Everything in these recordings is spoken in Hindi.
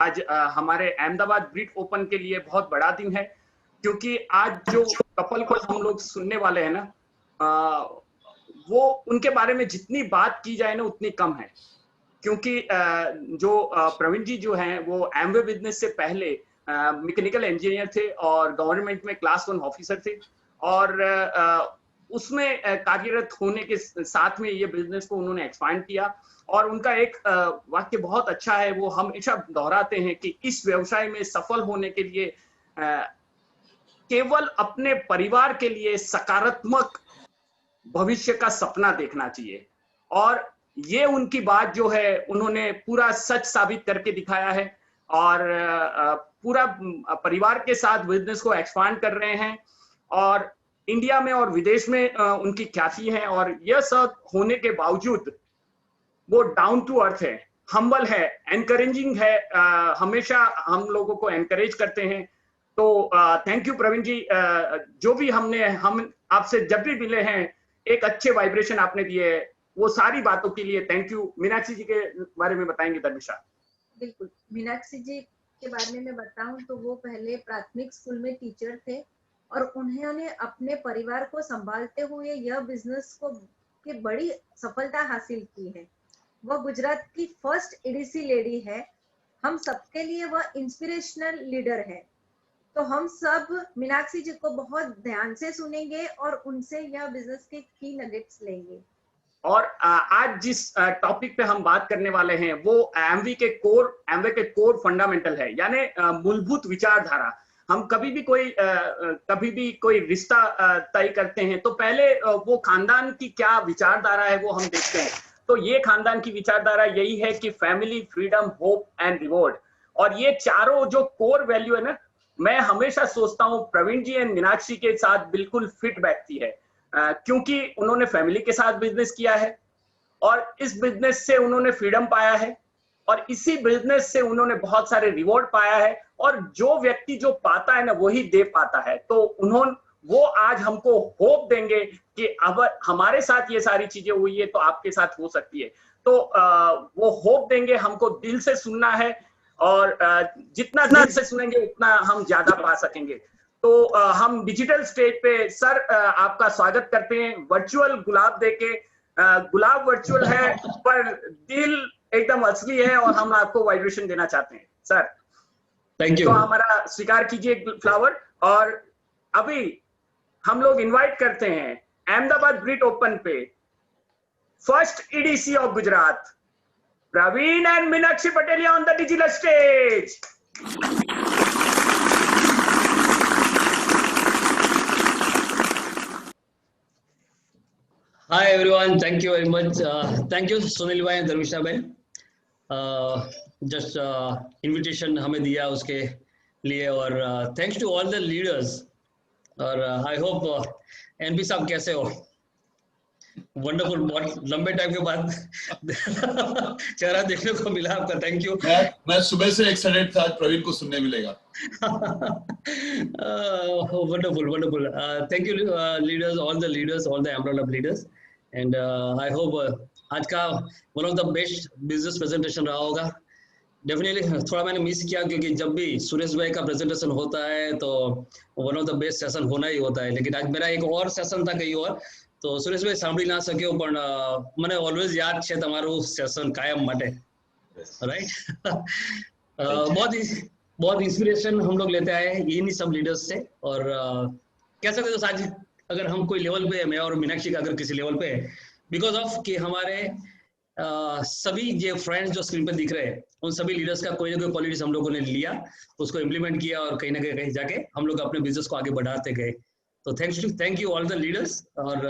आज हमारे अहमदाबाद ब्रिट ओपन के लिए बहुत बड़ा दिन है, क्योंकि आज जो कपल को हम लोग सुनने वाले हैं ना, वो उनके बारे में जितनी बात की जाए ना उतनी कम है। क्योंकि जो प्रवीण जी जो हैं वो एमवे बिजनेस से पहले मैकेनिकल इंजीनियर थे और गवर्नमेंट में क्लास 1 ऑफिसर थे, और उसमें कार्यरत होने के साथ में ये बिजनेस को उन्होंने एक्सपांड किया। और उनका एक वाक्य बहुत अच्छा है, वो हमेशा दोहराते हैं कि इस व्यवसाय में सफल होने के लिए केवल अपने परिवार के लिए सकारात्मक भविष्य का सपना देखना चाहिए। और ये उनकी बात जो है उन्होंने पूरा सच साबित करके दिखाया है, और पूरा परिवार के साथ बिजनेस को एक्सपांड कर रहे हैं, और इंडिया में और विदेश में उनकी ख्याति है। और यह सब होने के बावजूद वो डाउन टू अर्थ है, हम्बल है, एनकरेजिंग है, हमेशा हम लोगों को एनकरेज करते हैं। तो थैंक यू प्रवीण जी, जो भी हम आपसे जब भी मिले हैं एक अच्छे वाइब्रेशन आपने दिए, वो सारी बातों के लिए थैंक यू। मीनाक्षी जी के बारे में बताएंगे धर्मिष्ठा? बिल्कुल, मीनाक्षी जी के बारे में मैं बताऊं तो वो पहले प्राथमिक स्कूल में टीचर थे, और उन्होंने अपने परिवार को संभालते हुए यह बिजनेस को की बड़ी सफलता हासिल की है। वह गुजरात की फर्स्ट एडीसी लेडी है। हम सबके लिए वह इंस्पिरेशनल लीडर है। तो हम सब मीनाक्षी जी को बहुत ध्यान से सुनेंगे और उनसे यह बिजनेस के की नगेट्स लेंगे। और आज जिस टॉपिक पे हम बात करने वाले हैं वो एमवे के कोर फंडामेंटल है, यानी मूलभूत विचारधारा। हम कभी भी कोई रिश्ता तय करते हैं तो पहले वो खानदान की क्या विचारधारा है वो हम देखते हैं। तो ये खानदान की विचारधारा यही है कि family, freedom, hope and reward. और ये चारों जो कोर वैल्यू है ना, मैं हमेशा सोचता हूँ प्रवीण जी एंड मीनाक्षी के साथ बिल्कुल फिट बैठती है, क्योंकि उन्होंने फैमिली के साथ बिजनेस किया है, और इस बिजनेस से उन्होंने फ्रीडम पाया है, और इसी बिजनेस से उन्होंने बहुत सारे रिवॉर्ड पाया है। और जो व्यक्ति जो पाता है ना वही दे पाता है। तो वो आज हमको होप देंगे कि अब हमारे साथ ये सारी चीजें हुई है तो आपके साथ हो सकती है। तो वो होप देंगे, हमको दिल से सुनना है, और जितना दिल से सुनेंगे उतना हम ज्यादा पा सकेंगे। तो हम डिजिटल स्टेज पे सर आपका स्वागत करते हैं, वर्चुअल गुलाब देके। गुलाब वर्चुअल है पर दिल एकदम असली है, और हम आपको वाइब्रेशन देना चाहते हैं सर। Thank you. तो हमारा स्वीकार कीजिए फ्लावर। और अभी हम लोग इनवाइट करते हैं अहमदाबाद ब्रिट ओपन पे first EDC of Gujarat, Praveen and Meenakshi Patelia on the digital stage. Hi everyone, thank you very much. Thank you Sunil भाई, धर्मिष्ठा भाई, just invitation हमें दिया उसके लिए, और thanks to all the leaders। और I hope एनपी साहब कैसे हो? वंडरफुल, बहुत लंबे टाइम के बाद चेहरा देखने को मिला आपका, थैंक यू। मैं सुबह से एक्साइटेड था, प्रवीण को सुनने मिलेगा। Wonderful wonderful, thank you leaders, all the leaders, all the embroider leaders, and I hope आज का one of the best business presentation रहा होगा। डेफिनेटली थोड़ा मैंने मिस किया, क्योंकि जब भी सुरेश भाई का प्रेजेंटेशन होता है तो one of the best session होना ही होता है, लेकिन आज मेरा एक और सेशन था कहीं और, तो सुरेश भाई સાંભળી ના શક્યો, પણ મને ઓલવેઝ યાદ છે તમારું સેશન કાયમ માટે, રાઈટ? बहुत इंस्पिरेशन हम लोग लेते आए हैं इन्हीं सब लीडर्स से, और कह सकते हो आज अगर हम कोई लेवल पे, मैं और मीनाक्षी का अगर किसी लेवल पे है, बिकॉज ऑफ कि हमारे सभी जो फ्रेंड्स जो स्क्रीन पे दिख रहे हैं उन सभी लीडर्स का कोई ना कोई क्वालिटीज हम लोगों ने लिया, उसको इम्प्लीमेंट किया, और कहीं ना कहीं जाके हम लोग अपने बिजनेस को आगे बढ़ाते गए। तो thank you all the leaders. और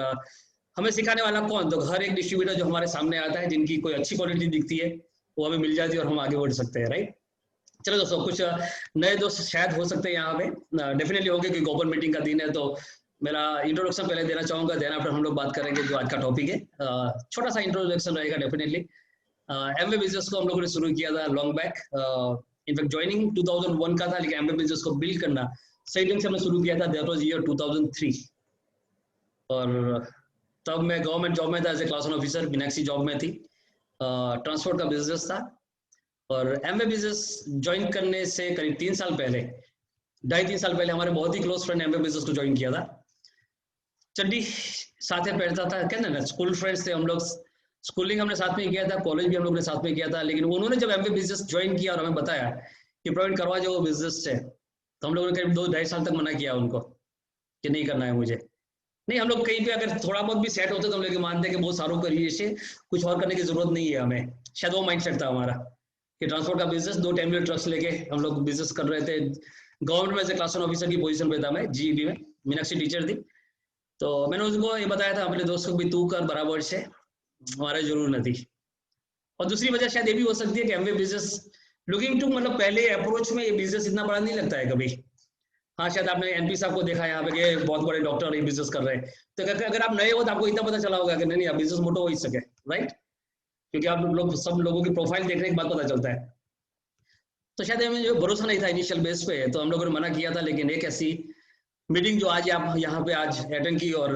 हमें सिखाने वाला कौन? तो हर एक डिस्ट्रीब्यूटर जो हमारे सामने आता है, जिनकी कोई अच्छी क्वालिटी दिखती है वो हमें मिल जाती है और हम आगे बढ़ सकते हैं, राइट? चलो दोस्तों, कुछ नए दोस्त शायद हो सकते हैं यहाँ पे, डेफिनेटली होंगे क्योंकि ओपन मीटिंग का दिन है। तो मेरा इंट्रोडक्शन पहले देना चाहूंगा, देन आफ्टर हम लोग बात करेंगे जो आज का टॉपिक है। छोटा सा इंट्रोडक्शन रहेगा डेफिनेटली। एमवे बिजनेस को हम लोगों ने शुरू किया था लॉन्ग बैक, इनफैक्ट ज्वाइनिंग 2001 का था, लेकिन एमवे बिजनेस को बिल्ड करना सही ढंग से हमने शुरू किया था, दैट वाज ईयर 2003। और तब मैं गवर्नमेंट जॉब में था as a class 1 officer, Meenakshi job में थी, ट्रांसपोर्ट का बिजनेस था। और एमवे बिजनेस ज्वाइन करने से करीब 3 साल पहले, 2.5-3 साल पहले हमारे बहुत ही क्लोज फ्रेंड एमवे बिजनेस को ज्वाइन किया था। चड्डी साथ में पहनता था, कहते ना स्कूल फ्रेंड्स थे हम लोग, स्कूलिंग हमने साथ में किया था, कॉलेज भी हम लोग ने साथ में किया था। लेकिन उन्होंने जब एमवे बिजनेस ज्वाइन किया और हमें बताया कि प्रवीण करवा जाओ बिजनेस से, तो हम लोगों ने करीब 2-2.5 साल तक मना किया उनको कि नहीं करना है मुझे। नहीं, हम लोग कहीं पे अगर थोड़ा बहुत भी सेट होते तो हम लोग मानते कि बहुत सारों करिए से, कुछ और करने की जरूरत नहीं है हमें। शायद वो माइंड सेट था हमारा कि ट्रांसपोर्ट का बिजनेस, 2 टेम्पलेट ट्रक्स लेके हम लोग बिजनेस कर रहे थे। गवर्नमेंट में से क्लास 1 ऑफिसर की पोजीशन पे था मैं, जीईबी में, मीनाक्षी टीचर थी। तो मैंने उसको ये बताया था अपने दोस्त को भी, तू कर बराबर से, हमारे जरूर न थी। और दूसरी वजह शायद ये भी हो सकती है कि एमवे बिजनेस लुकिंग टू, मतलब पहले अप्रोच में ये बिजनेस इतना बड़ा नहीं लगता है कभी। हाँ, शायद आपने एनपी साहब को देखा यहाँ पे कि बहुत बड़े डॉक्टर ये बिजनेस कर रहे हैं, तो अगर आप नए हो तो आपको इतना पता चला होगा कि नहीं आप बिजनेस मोटो हो ही सके, राइट? क्योंकि आप लोग सब लोगों की प्रोफाइल देखने के बाद पता चलता है। तो शायद हमें जो भरोसा नहीं था इनिशियल बेस पे, तो हम लोगों ने मना किया था। लेकिन एक ऐसी मीटिंग जो आज आप यहाँ पे आज अटेंड की और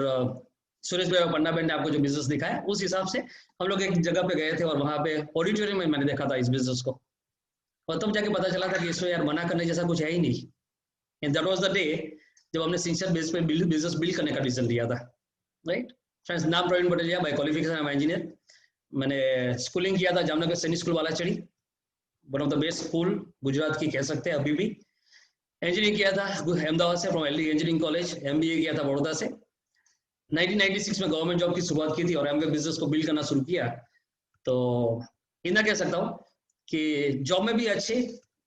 सुरेश भाई और पन्ना बहन ने आपको जो बिजनेस दिखाया, उस हिसाब से हम लोग एक जगह पे गए थे और वहाँ पे ऑडिटोरियम में मैंने देखा था इस बिजनेस को, और तब जाके पता चला था कि इसमें यार मना करने जैसा कुछ है ही नहीं। And that was the day जब हमने सिंसियर बेस पे बिजनेस बिल्ड करने का डिसीजन लिया था, राइट? फ्रेंड्स, नाम Praveen Patelia, by qualification I am engineer. मैंने स्कूलिंग किया था Jamnagar Sainik school Balachadi, one of the best school Gujarat की कह सकते हैं अभी भी। इंजीनियरिंग किया था अहमदाबाद से, from LD engineering college. MBA किया था बड़ौदा से। 1996 में गवर्नमेंट जॉब की शुरुआत की थी और एमवे बिजनेस को बिल्ड करना शुरू किया। तो इतना कह सकता हूँ कि जॉब में भी अच्छे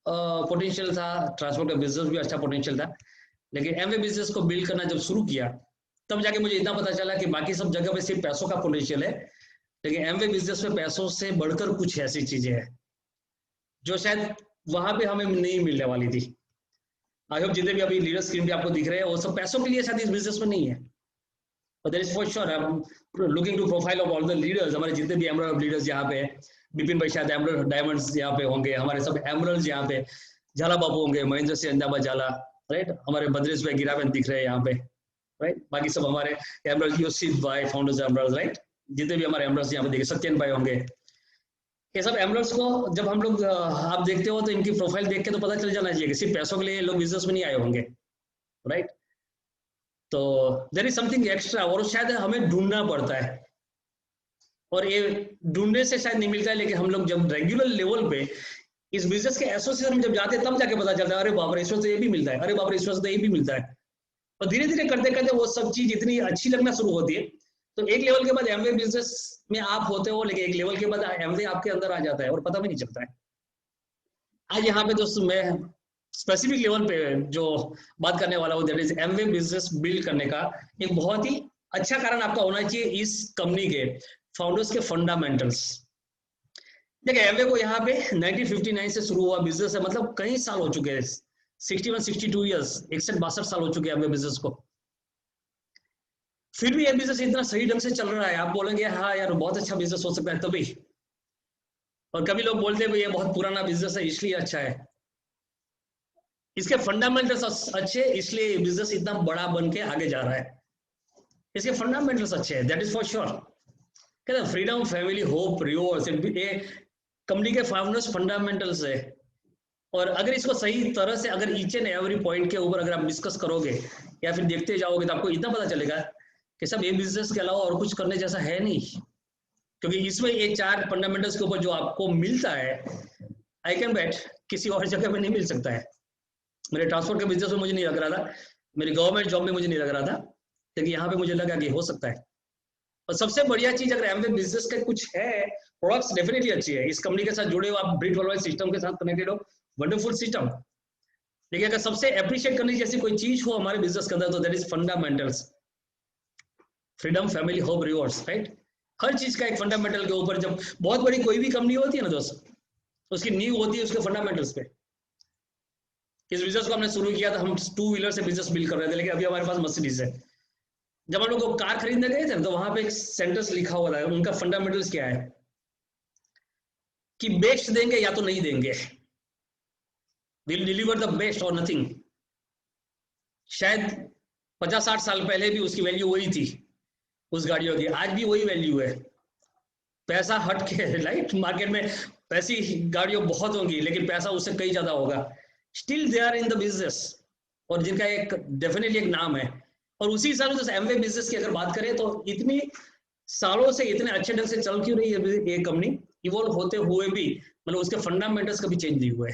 पोटेंशियल था, ट्रांसपोर्ट का बिजनेस भी अच्छा पोटेंशियल था, लेकिन एमवे बिजनेस को बिल्ड करना जब शुरू किया तब जाके मुझे इतना पता चला कि बाकी सब जगह पे सिर्फ पैसों का पोटेंशियल है, लेकिन एमवे बिजनेस में पैसों से बढ़कर कुछ ऐसी चीजें हैं जो शायद वहां पे हमें नहीं मिलने वाली थी। आई होप जितने भी अभी लीडर स्क्रीन पे आपको दिख रहे हैं वो सब पैसों के लिए शायद इस बिजनेस में नहीं है, but there is for sure I'm looking to profile of all the leaders। हमारे जितने भी एमरल्ड लीडर्स यहाँ पे, बिपिन भाई शायद एमरल्ड डायमंड्स यहाँ पे होंगे, हमारे सब एमरल्ड्स यहाँ पे, झाला बाबू होंगे, महेंद्र सिंह अंदाबा झाला, राइट? हमारे भद्रेश भाई गिरावन दिख रहे हैं यहाँ पे, राइट? बाकी सब हमारे एमरल्ड, योशित भाई फाउंडर्स एमरल्ड, राइट? जितने भी हमारे एमरल्ड्स यहाँ पे देखे, सत्यन भाई होंगे, ये सब एमरल्ड्स को जब हम लोग आप देखते हो तो इनकी प्रोफाइल देख के तो पता चल जाना चाहिए कि सिर्फ पैसों के लिए लोग बिजनेस में नहीं आए होंगे, राइट? तो देयर इज समथिंग एक्स्ट्रा और शायद हमें ढूंढना पड़ता है, और ये ढूंढने से शायद नहीं मिलता है। लेकिन हम लोग जब रेगुलर लेवल पे इस बिजनेस के एसोसिएशन में जब जाते हैं तब जाके पता चलता है, अरे बाप रे इसमें तो ये भी मिलता है, अरे बाप रे इसमें तो ये भी मिलता है। और धीरे धीरे करते करते वो सब चीज इतनी अच्छी लगना शुरू होती है, तो एक लेवल के बाद एमवे बिजनेस में आप होते हो, लेकिन एक लेवल के बाद एमवे आपके अंदर आ जाता है और पता भी नहीं चलता है। आज यहाँ पे दोस्तों मैं स्पेसिफिक लेवल पे जो बात करने वाला हूँ, that is Amway business build करने का एक बहुत ही अच्छा कारण आपका होना चाहिए इस कंपनी के फाउंडर्स के फंडामेंटल्स। देखिए एमवे को यहाँ पे 1959 से शुरू हुआ बिजनेस है, मतलब कई साल हो चुके हैं, 61-62 ईयर्स, 61-62 साल हो चुके हैं एमवे बिजनेस को। फिर भी ये बिजनेस इतना सही ढंग से चल रहा है। आप बोलेंगे हाँ यार बहुत अच्छा बिजनेस हो सकता है तभी, और कभी लोग बोलते हैं ये बहुत पुराना बिजनेस है इसलिए अच्छा है। इसके फंडामेंटल्स अच्छे इसलिए बिजनेस इतना बड़ा बन के आगे जा रहा है, इसके फंडामेंटल्स अच्छे हैं, दैट इज फॉर श्योर। कहते हैं फ्रीडम, फैमिली, होप, रिवॉर्ड्स, ये कंपनी के फाउंडर्स फंडामेंटल्स है। और अगर इसको सही तरह से अगर ईच एंड एवरी पॉइंट के ऊपर अगर आप डिस्कस करोगे या फिर देखते जाओगे तो आपको इतना पता चलेगा कि सब ये बिजनेस के अलावा और कुछ करने जैसा है नहीं, क्योंकि इसमें ये 4 फंडामेंटल्स के ऊपर जो आपको मिलता है, आई कैन बेट किसी और जगह में नहीं मिल सकता है। मेरे ट्रांसपोर्ट के बिजनेस में मुझे नहीं लग रहा था, मेरी गवर्नमेंट जॉब में मुझे नहीं लग रहा था, लेकिन यहाँ पे मुझे लगा कि हो सकता है। और सबसे बढ़िया चीज अगर एमवे बिजनेस का कुछ है, प्रोडक्ट्स डेफिनेटली अच्छी है, इस कंपनी के साथ जुड़े हो आप, ब्रिट वर्ल्डवाइड सिस्टम के साथ कनेक्टेड हो, वंडरफुल सिस्टम। लेकिन अगर सबसे अप्रिशिएट करने जैसी कोई चीज हो हमारे बिजनेस के अंदर तो that is fundamentals, freedom, family, hope, rewards, right? हर चीज का एक फंडामेंटल के ऊपर, जब बहुत बड़ी कोई भी कंपनी होती है ना दोस्त, उसकी नींव होती है उसके फंडामेंटल्स पे। इस बिजनेस को हमने शुरू किया था, हम 2 व्हीलर से बिजनेस बिल्ड कर रहे थे, लेकिन अभी हमारे पास मर्सिडीज है। जब हम लोग को कार खरीदने गए थे तो वहां पे एक सेंटेंस लिखा हुआ था, उनका फंडामेंटल्स क्या है कि बेस्ट देंगे या तो नहीं देंगे, विल डिलीवर द बेस्ट और नथिंग। शायद 50-60 साल पहले भी उसकी वैल्यू वही थी उस गाड़ियों की, आज भी वही वैल्यू है। पैसा हट के राइट मार्केट में ऐसी गाड़ियों बहुत होंगी लेकिन पैसा उससे कहीं ज्यादा होगा, still they are in the business, और जिनका एक डेफिनेटली एक नाम है। और उसी हिसाब से एमवे बिजनेस की अगर बात करें तो इतनी सालों से इतने अच्छे ढंग से चल क्यों रही है ये कंपनी, इवॉल्व होते हुए भी मतलब उसके फंडामेंटल्स कभी चेंज नहीं हुए।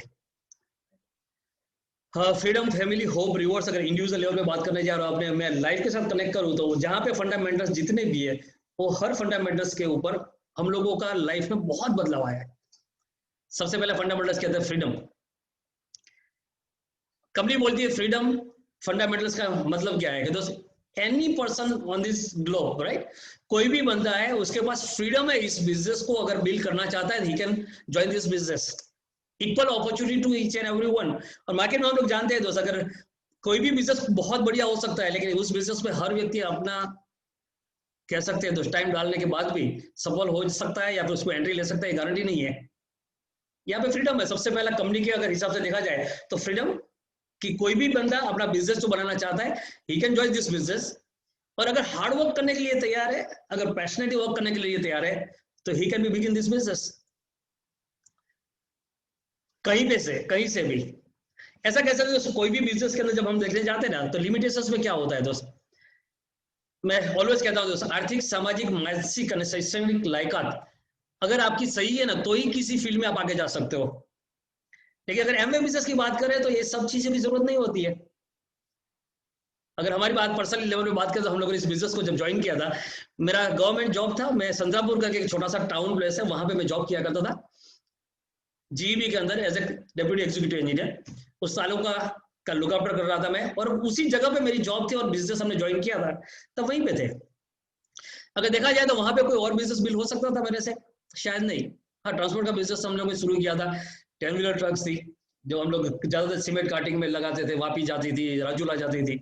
हाँ, फ्रीडम, फैमिली, होप, रिवॉर्ड्स, अगर इंडिविजुअल लेवल पे बात करने जा रहा हूँ अपने मैं लाइफ के साथ कनेक्ट करूँ तो जहाँ पे फंडामेंटल्स जितने भी है वो हर फंडामेंटल्स के ऊपर हम लोगों का लाइफ में बहुत बदलाव आया है। सबसे पहले फंडामेंटल्स कहते हैं फ्रीडम। कंपनी बोलती है फ्रीडम, फंडामेंटल्स का मतलब क्या है कि दोस्त any person on this globe, right, कोई भी बंदा है उसके पास फ्रीडम है इस बिजनेस को अगर बिल्ड करना चाहता है, he can join this business, equal opportunity to each and everyone. और मार्केट में हम लोग जानते हैं दोस्त, अगर कोई भी बिजनेस बहुत बढ़िया हो सकता है लेकिन उस बिजनेस में हर व्यक्ति अपना कह सकते हैं दोस्त टाइम डालने के बाद भी सफल हो सकता है या फिर उसको एंट्री ले सकता है, गारंटी नहीं है। यहाँ पे फ्रीडम है सबसे पहला कंपनी के अगर हिसाब से देखा जाए तो फ्रीडम कि कोई भी बंदा अपना बिजनेस जो बनाना चाहता है he can join this business, और अगर हार्ड वर्क करने के लिए तैयार है, अगर पैशनेट वर्क करने के लिए तैयार है तो he can be begin this business कहीं पे से कहीं से भी। ऐसा कैसे दोस्त, कोई भी बिजनेस के अंदर जब हम देखने जाते हैं ना तो लिमिटेशंस में क्या होता है दोस्त, मैं ऑलवेज कहता हूँ दोस्त आर्थिक, सामाजिक, मानसिक, शैक्षणिक लायकात अगर आपकी सही है ना तो ही किसी फील्ड में आप आगे जा सकते हो। लेकिन अगर एमवे बिजनेस की बात करें तो ये सब चीजें भी जरूरत नहीं होती है। अगर हमारी बात पर्सनल लेवल में बात करें तो हम लोगों ने इस बिजनेस को जब ज्वाइन किया था, मेरा गवर्नमेंट जॉब था, मैं संतरापुर का एक छोटा सा टाउन प्लेस है वहां पे मैं जॉब किया करता था जीईबी के अंदर as a deputy executive engineer. उस सालों का लुक आफ्टर कर रहा था मैं, और उसी जगह पे मेरी जॉब थी और बिजनेस हमने ज्वाइन किया था तब वहीं पे थे। अगर देखा जाए तो वहां पे कोई और बिजनेस बिल्ड हो सकता था मेरे से, शायद नहीं। हाँ, ट्रांसपोर्ट का बिजनेस हम लोग ने शुरू किया था, 10 व्हीलर ट्रक्स थी जो हम लोग ज्यादातर सीमेंट काटिंग में लगाते थे, वापी जाती थी, राजूला जाती थी।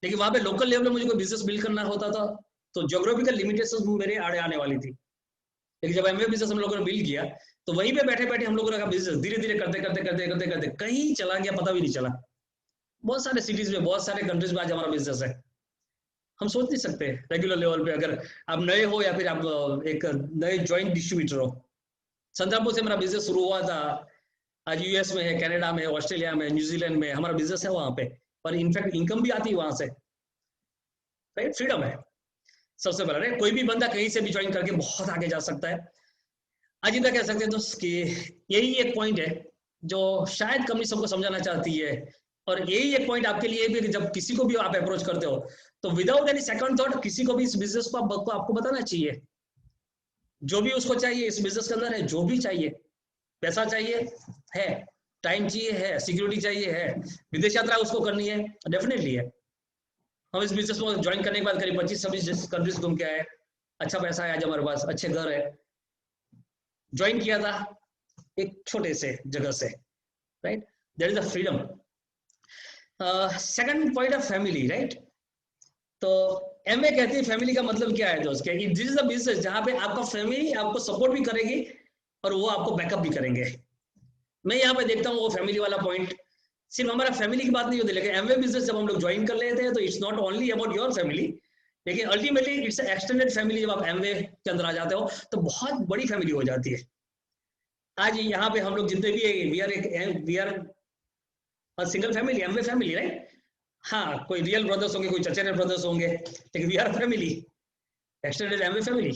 लेकिन वहां पे लोकल लेवल में मुझे कोई बिजनेस बिल्ड करना होता था तो ज्योग्राफिकल लिमिटेशन मेरे आड़े आने वाली थी। लेकिन जब एमवे बिजनेस हम लोगों ने बिल्ड किया तो वहीं पे बैठे बैठे हम लोगों ने बिजनेस धीरे धीरे करते करते करते करते करते कहीं चला गया पता भी नहीं चला। बहुत सारे सिटीज में, बहुत सारे कंट्रीज में आज हमारा बिजनेस है। हम सोच नहीं सकते रेगुलर लेवल पे अगर आप नए हो या फिर आप एक नए ज्वाइंट डिस्ट्रीब्यूटर हो। संतरापुर से मेरा बिजनेस शुरू हुआ था, आज यूएस में है, कनाडा में है, ऑस्ट्रेलिया में, न्यूजीलैंड में हमारा बिजनेस है वहां पे, और इनफैक्ट इनकम भी आती है वहां से, राइट। फ्रीडम है सबसे पहले, कोई भी बंदा कहीं से भी ज्वाइन करके बहुत आगे जा सकता है। आज इतना कह सकते हैं दोस्त कि यही एक पॉइंट है जो शायद कंपनी सबको समझाना चाहती है, और यही एक पॉइंट आपके लिए भी जब किसी को भी आप अप्रोच करते हो तो विदाउट एनी सेकंड थॉट किसी को भी इस बिजनेस को आपको बताना चाहिए। जो भी उसको चाहिए इस बिजनेस के अंदर है, जो भी चाहिए, पैसा चाहिए है, टाइम चाहिए है, सिक्योरिटी चाहिए है, विदेश यात्रा उसको करनी है, डेफिनेटली है। हम इस बिजनेस को ज्वाइन करने के बाद करीब 25-26 कंट्रीज घूम के आए, अच्छा पैसा है आज हमारे पास, अच्छे घर है। ज्वाइन किया था एक छोटे से जगह से, right, there is a freedom. Second point of family, right. तो एमए कहती है फैमिली का मतलब क्या है दोस्त, कि दिस इज अ बिजनेस जहां पे आपका फैमिली आपको सपोर्ट भी करेगी और वो आपको बैकअप भी करेंगे। मैं यहाँ पे देखता हूँ वो फैमिली वाला पॉइंट सिर्फ हमारा फैमिली की बात नहीं होती, लेकिन एमवे बिजनेस जब हम लोग ज्वाइन कर लेते हैं तो it's not only about your family, लेकिन अल्टीमेटली इट्स एक्सटेंडेड फैमिली। जब आप एमवे के अंदर आ जाते हो तो बहुत बड़ी फैमिली हो जाती है। आज यहाँ पे हम लोग जितने भी we are single family, Amway family, right. हाँ, कोई रियल ब्रदर्स होंगे, कोई चचेरे ब्रदर्स होंगे, लेकिन we are family, extended Amway family.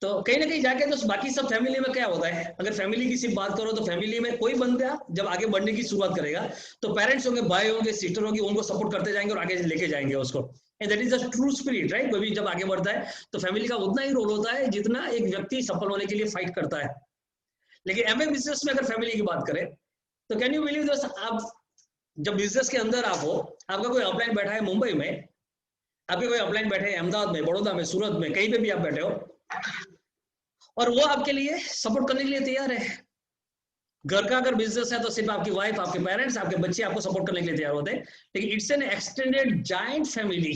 तो कहीं ना कहीं जाके तो बाकी सब फैमिली में क्या होता है, अगर फैमिली की सिर्फ बात करो तो फैमिली में कोई बंदा जब आगे बढ़ने की शुरुआत करेगा तो पेरेंट्स होंगे, भाई होंगे, सिस्टर होगी, उनको सपोर्ट करते जाएंगे और आगे लेके जाएंगे उसको। And that is the true spirit, right. कोई भी जब आगे बढ़ता है तो फैमिली का उतना ही रोल होता है जितना एक व्यक्ति सफल होने के लिए फाइट करता है। लेकिन एमवे बिजनेस में अगर फैमिली की बात करें तो कैन यू बिलीव दोस्त, आप जब बिजनेस के अंदर आप हो, आपका कोई अपलाइन बैठा है मुंबई में, आपके कोई अपलाइन बैठे हैं अहमदाबाद में, बड़ौदा में, सूरत में, कहीं पे भी आप बैठे हो, और वो आपके लिए सपोर्ट करने के लिए तैयार है। घर का अगर बिजनेस है तो सिर्फ आपकी वाइफ, आपके पेरेंट्स, आपके बच्चे आपको सपोर्ट करने के लिए तैयार होते हैं, लेकिन it's an extended giant family.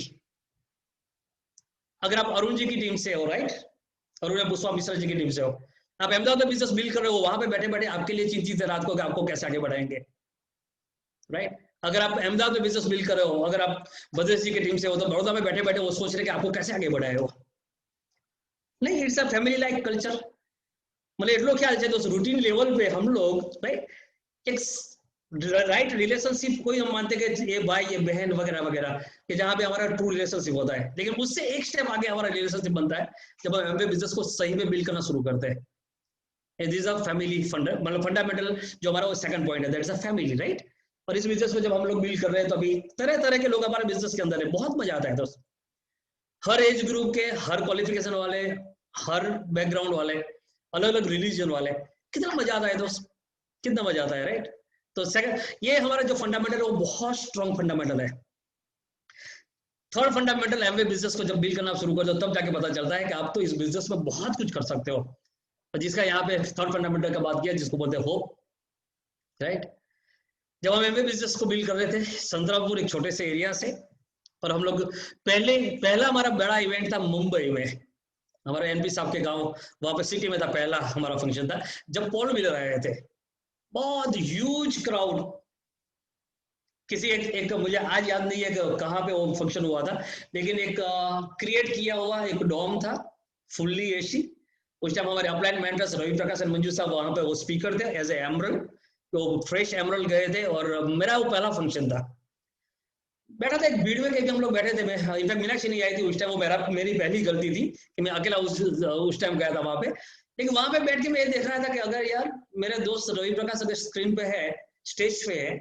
अगर आप अरुण जी की टीम से हो, राइट, अरुण या पुष्पा मिश्रा जी की टीम से हो, आप अहमदाबाद में बिजनेस बिल्ड कर रहे हो, वहां पे बैठे बैठे आपके लिए चिंतित है रात को कि आपको कैसे आगे बढ़ाएंगे, राइट। अगर आप अहमदाबाद में बिजनेस बिल्ड कर रहे हो, अगर आप बद्रेश जी की टीम से हो तो बड़ौदा में बैठे बैठे वो सोच रहे कि आपको कैसे आगे बढ़ाए हो। नहीं, it's a family like culture. मतलब એટલો ખ્યાલ છે दोस्त रूटीन लेवल पे हम लोग राइट एक राइट रिलेशनशिप कोई हम मानते हैं कि ये भाई ये बहन वगैरह वगैरह कि जहाँ पे हमारा ट्रू रिलेशनशिप होता है, लेकिन उससे एक स्टेप आगे हमारा रिलेशनशिप बनता है जब हम एमवे बिजनेस को सही में बिल्ड करना शुरू करते हैं। दिस अ फैमिली मतलब फंडामेंटल जो हमारा वो सेकंड पॉइंट है, that is a family right. और इस बिजनेस में जब हम लोग बिल्ड कर रहे हैं तो अभी तरह तरह के लोग हमारे बिजनेस के अंदर है, बहुत मजा आता है दोस्त। हर एज ग्रुप के, हर क्वालिफिकेशन वाले, हर बैकग्राउंड वाले, अलग अलग रिलीजन वाले, कितना मजा आता है दोस्त, कितना मजा आता है राइट। तो सेकंड ये हमारा जो फंडामेंटल है वो बहुत स्ट्रॉन्ग फंडामेंटल है। थर्ड फंडामेंटल एमवे बिजनेस को जब बिल्ड करना शुरू कर दो तब जाके पता चलता है कि आप तो इस बिजनेस में बहुत कुछ कर सकते हो। और जिसका यहाँ पे थर्ड फंडामेंटल का बात किया जिसको बोलते हैं होप राइट। जब हम एमवे बिजनेस को बिल्ड कर रहे थे संतरामपुर एक छोटे से एरिया से, और हम लोग पहला हमारा बड़ा इवेंट था मुंबई में, हमारे एनपी साहब के गांव वहां पे सिटी में था, पहला हमारा फंक्शन था जब पॉल मिलर आए थे। बहुत ह्यूज क्राउड, किसी एक मुझे आज याद नहीं है कि कहाँ पे वो फंक्शन हुआ था, लेकिन एक क्रिएट किया हुआ एक डॉम था फुल्ली एसी। उस टाइम हमारे अपलाइन मेंटर्स रवि प्रकाश और मंजू साहब वहां पे वो स्पीकर थे एज ए एमरल्ड, तो फ्रेश एमरल्ड गए थे और मेरा वो पहला फंक्शन था। बैठा था एक भीड़ में कहीं हम लोग बैठे थे, मैं इनफैक्ट मीनाक्षी नहीं आई थी उस टाइम, वो मेरी पहली गलती थी कि मैं अकेला उस टाइम गया था वहां पे। लेकिन वहां पे बैठ के मैं ये देख रहा था कि अगर यार मेरे दोस्त रवि प्रकाश अगर स्क्रीन पे है, स्टेज पे है,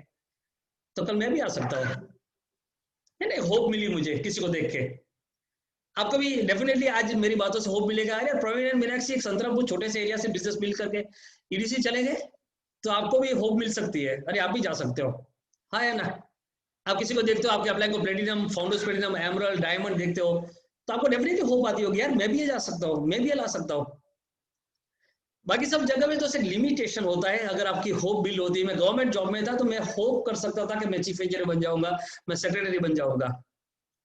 तो कल मैं भी आ सकता हूँ। नहीं होप मिली मुझे किसी को देख के। आपको भी डेफिनेटली आज मेरी बातों से होप मिलेगा। अरे प्रवीण एंड मीनाक्षी एक संतरामपुर छोटे से एरिया से बिजनेस बिल्ड करके ईडीसी चले गए, तो आपको भी होप मिल सकती है। अरे आप भी जा सकते हो, हाँ है ना। आप किसी को देखते हो, आपके अपलाइन को platinum, founders platinum, emerald, diamond देखते हो, तो आपको डेफिनेटली होप आती होगी, यार मैं भी ये जा सकता हूँ, मैं भी ये ला सकता हूँ। बाकी सब जगह में तो सिर्फ लिमिटेशन होता है। अगर आपकी होप बिल्ड होती है, मैं गवर्नमेंट जॉब में था तो मैं होप कर सकता था कि मैं चीफ इंजीनियर बन जाऊंगा, मैं सेक्रेटरी बन जाऊंगा,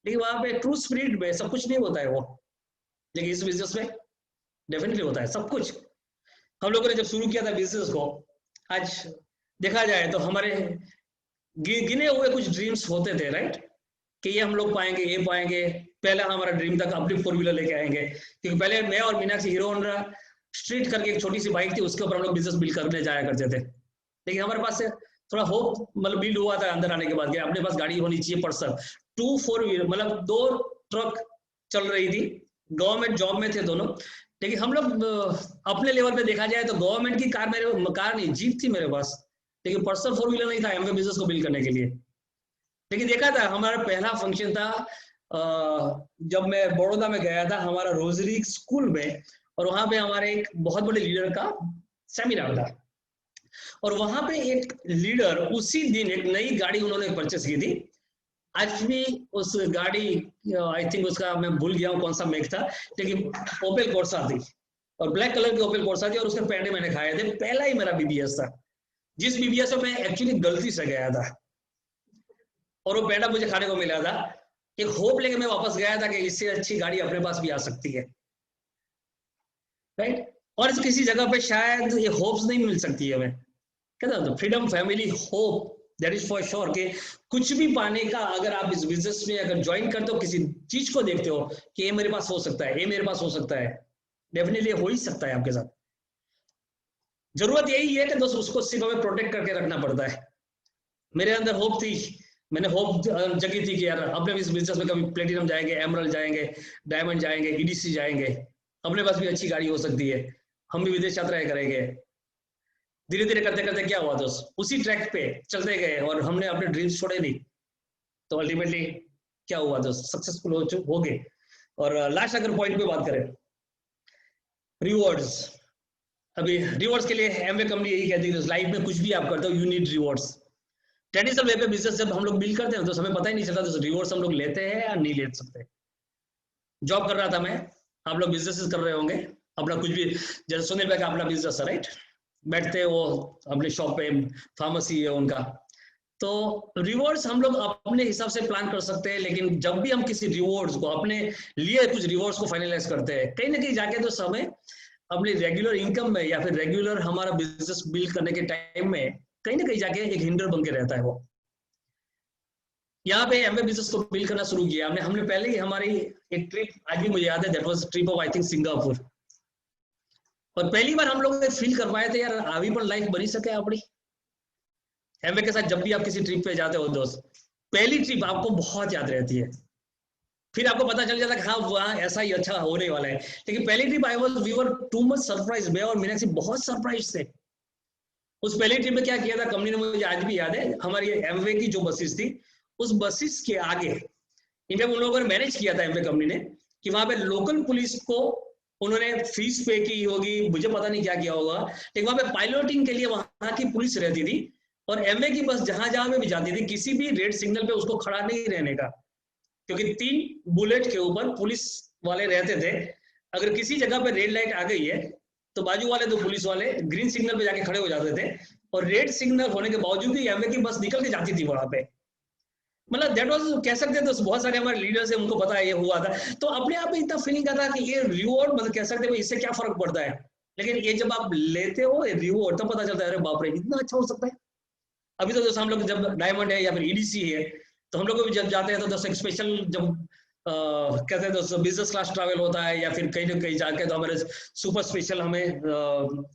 लेकिन वहां पे ट्रू स्पिरिट में सब कुछ नहीं होता है वो। लेकिन इस बिजनेस में डेफिनेटली होता है सब कुछ। हम लोगों ने जब शुरू किया था बिजनेस को, आज देखा जाए तो हमारे गिने हुए कुछ ड्रीम्स होते थे राइट, कि ये हम लोग पाएंगे, ये पाएंगे। पहला हमारा ड्रीम था अपनी 4 व्हीलर लेके आएंगे, क्योंकि पहले मैं और मीनाक्षी हीरो होंडा स्ट्रीट करके एक छोटी सी बाइक थी, उसके ऊपर हम लोग बिजनेस बिल्ड करने जाया करते थे। लेकिन हमारे पास थोड़ा होप मतलब बिल्ड हुआ था अंदर आने के बाद कि अपने पास गाड़ी होनी चाहिए पर्सनल 2-4 व्हीलर, मतलब 2 ट्रक चल रही थी, गवर्नमेंट जॉब में थे दोनों। लेकिन हम लोग अपने लेवल पे देखा जाए तो गवर्नमेंट की कार नहीं जीप थी मेरे पास, लेकिन पर्सनल 4 व्हीलर नहीं था एमवे बिजनेस को बिल्ड करने के लिए। लेकिन देखा था हमारा पहला फंक्शन था जब मैं बड़ौदा में गया था हमारा रोजरी स्कूल में, और वहां पे हमारे एक बहुत बड़े लीडर का सेमिनार था, और वहां पे एक लीडर उसी दिन एक नई गाड़ी उन्होंने परचेस की थी। आज भी उस गाड़ी आई थिंक उसका मैं भूल गया हूँ कौन सा मेक था, लेकिन ओपेल कोर्सा थी और ब्लैक कलर की ओपेल कोर्सा थी, और उसके पैंडे मैंने खाए थे। पहला ही मेरा बीबीएस था, जिस बीबीएस में मैं एक्चुअली गलती से गया था, और वो पैंडा मुझे खाने को मिला था। एक होप लेके मैं वापस गया था कि इससे अच्छी गाड़ी अपने पास भी आ सकती है राइट। और किसी जगह पे शायद ये होप्स नहीं मिल सकती है हमें, कहता freedom family hope that is for sure कि कुछ भी पाने का अगर आप इस बिजनेस में अगर ज्वाइन करते हो, किसी चीज को देखते हो कि ये मेरे पास हो सकता है, ये मेरे पास हो सकता है, डेफिनेटली हो ही सकता है आपके साथ। जरूरत यही है कि दोस्त उसको सिर्फ हमें प्रोटेक्ट करके रखना पड़ता है। मेरे अंदर होप थी, मैंने होप जगी थी कि यार अपने इस बिजनेस में कभी प्लेटिनम जाएंगे, एमरल्ड जाएंगे, डायमंड जाएंगे, ईडीसी जाएंगे, अपने पास भी अच्छी गाड़ी हो सकती है, हम भी विदेश यात्राएं करेंगे। धीरे धीरे करते करते क्या हुआ दोस्त, उसी ट्रैक पे चलते गए और हमने अपने ड्रीम्स छोड़े नहीं, तो अल्टीमेटली क्या हुआ दोस्त, सक्सेसफुल हो गए। और लास्ट अगर पॉइंट पे बात करें, रिवॉर्ड्स। अभी रिवॉर्ड्स के लिए एमवे कंपनी यही कहती है लाइफ में कुछ भी आप करते हो you need rewards. Traditional way पे बिजनेस जब हम लोग बिल्ड करते हैं तो हमें पता ही नहीं चलता तो रिवॉर्ड्स हम लोग लेते हैं या नहीं ले सकते। जॉब कर रहा था मैं, आप लोग बिजनेस कर रहे होंगे अपना कुछ भी, जैसे सुनील भाई का अपना बिजनेस है राइट, बैठते वो अपने शॉप पे, फार्मेसी है उनका, तो रिवॉर्ड्स हम लोग अपने हिसाब से प्लान कर सकते हैं। लेकिन जब भी हम किसी रिवॉर्ड्स को अपने लिए कुछ रिवॉर्ड्स को फाइनलाइज करते हैं, कहीं ना कहीं जाके तो समय अपनी रेगुलर इनकम में या फिर रेगुलर हमारा बिजनेस बिल्ड करने के टाइम में कहीं ना कहीं जाके एक हिंडर बन के रहता है वो। यहाँ पे एमवे बिजनेस को बिल्ड करना शुरू किया हमने पहले ही हमारी एक ट्रिप आज भी मुझे याद है, that was trip of I think Singapore. और पहली बार हम लोग फील कर पाए थे यार अभी पर लाइफ बनी सके अपनी। एमवे के साथ जब भी आप किसी ट्रिप पे जाते हो दोस्त, पहली ट्रिप आपको बहुत याद रहती है, फिर आपको पता चल जाता है कि हाँ वहाँ ऐसा ही अच्छा होने वाला है। लेकिन पहली trip we were too much surprise, मैं और मीनाक्षी बहुत सरप्राइज थे। उस पहली ट्रिप में क्या किया था कंपनी ने, मुझे आज भी याद है, हमारी एमवे की जो बसेस थी उस बसेस के आगे इनफैक्ट उन लोगों ने मैनेज किया था एमवे कंपनी ने कि वहां पे लोकल पुलिस को उन्होंने फीस पे की होगी, मुझे पता नहीं क्या किया होगा, लेकिन वहां पे पायलटिंग के लिए वहां की पुलिस रहती थी और एमवे की बस जहां जहां पे भी जाती थी किसी भी रेड सिग्नल पे उसको खड़ा नहीं रहने का, क्योंकि 3 बुलेट के ऊपर पुलिस वाले रहते थे। अगर किसी जगह पे रेड लाइट आ गई है तो बाजू वाले 2 पुलिस वाले ग्रीन सिग्नल पे जाके खड़े हो जाते थे और रेड सिग्नल होने के बावजूद भी एमवे की बस निकल के जाती थी वहां पे। मतलब दैट वाज, कह सकते हैं तो बहुत सारे हमारे लीडर्स हैं उनको पता है ये हुआ था, तो अपने आप में इतना फीलिंग आता है कि ये रिवॉर्ड, मतलब कह सकते हैं इससे क्या फर्क पड़ता है, लेकिन ये जब आप लेते हो रिवॉर्ड तब पता चलता है अरे बाप रे इतना अच्छा हो सकता है। अभी तो जैसे हम लोग जब डायमंड है या फिर ईडीसी है तो हम लोग भी जब जाते हैं तो दोस्तों स्पेशल जब कहते हैं दोस्तों बिजनेस क्लास ट्रैवल होता है या फिर कहीं ना कहीं जाके तो हमारे सुपर स्पेशल हमें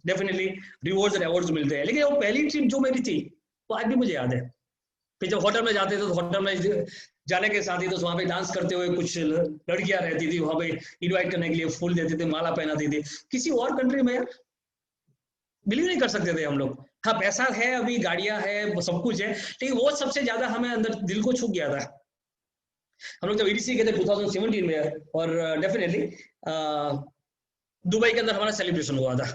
डेफिनेटली रिवॉर्ड्स और अवार्ड्स मिलते हैं। लेकिन वो पहली ट्रिप जो मेरी थी वो आज भी मुझे याद है। फिर जब होटल में जाते थे तो होटल में जाने के साथ ही तो वहां पे डांस करते हुए कुछ लड़कियां रहती थी, वहां पे इनवाइट करने के लिए फूल देती थी, माला पहनाती थी। किसी और कंट्री में बिलीव नहीं कर सकते थे हम लोग। हाँ पैसा है, अभी गाड़ियां है, सब कुछ है, लेकिन वो सबसे ज्यादा हमें अंदर दिल को छू गया था। हम लोग जब ईडीसी गए थे 2017 में और डेफिनेटली दुबई के अंदर हमारा सेलिब्रेशन हुआ था।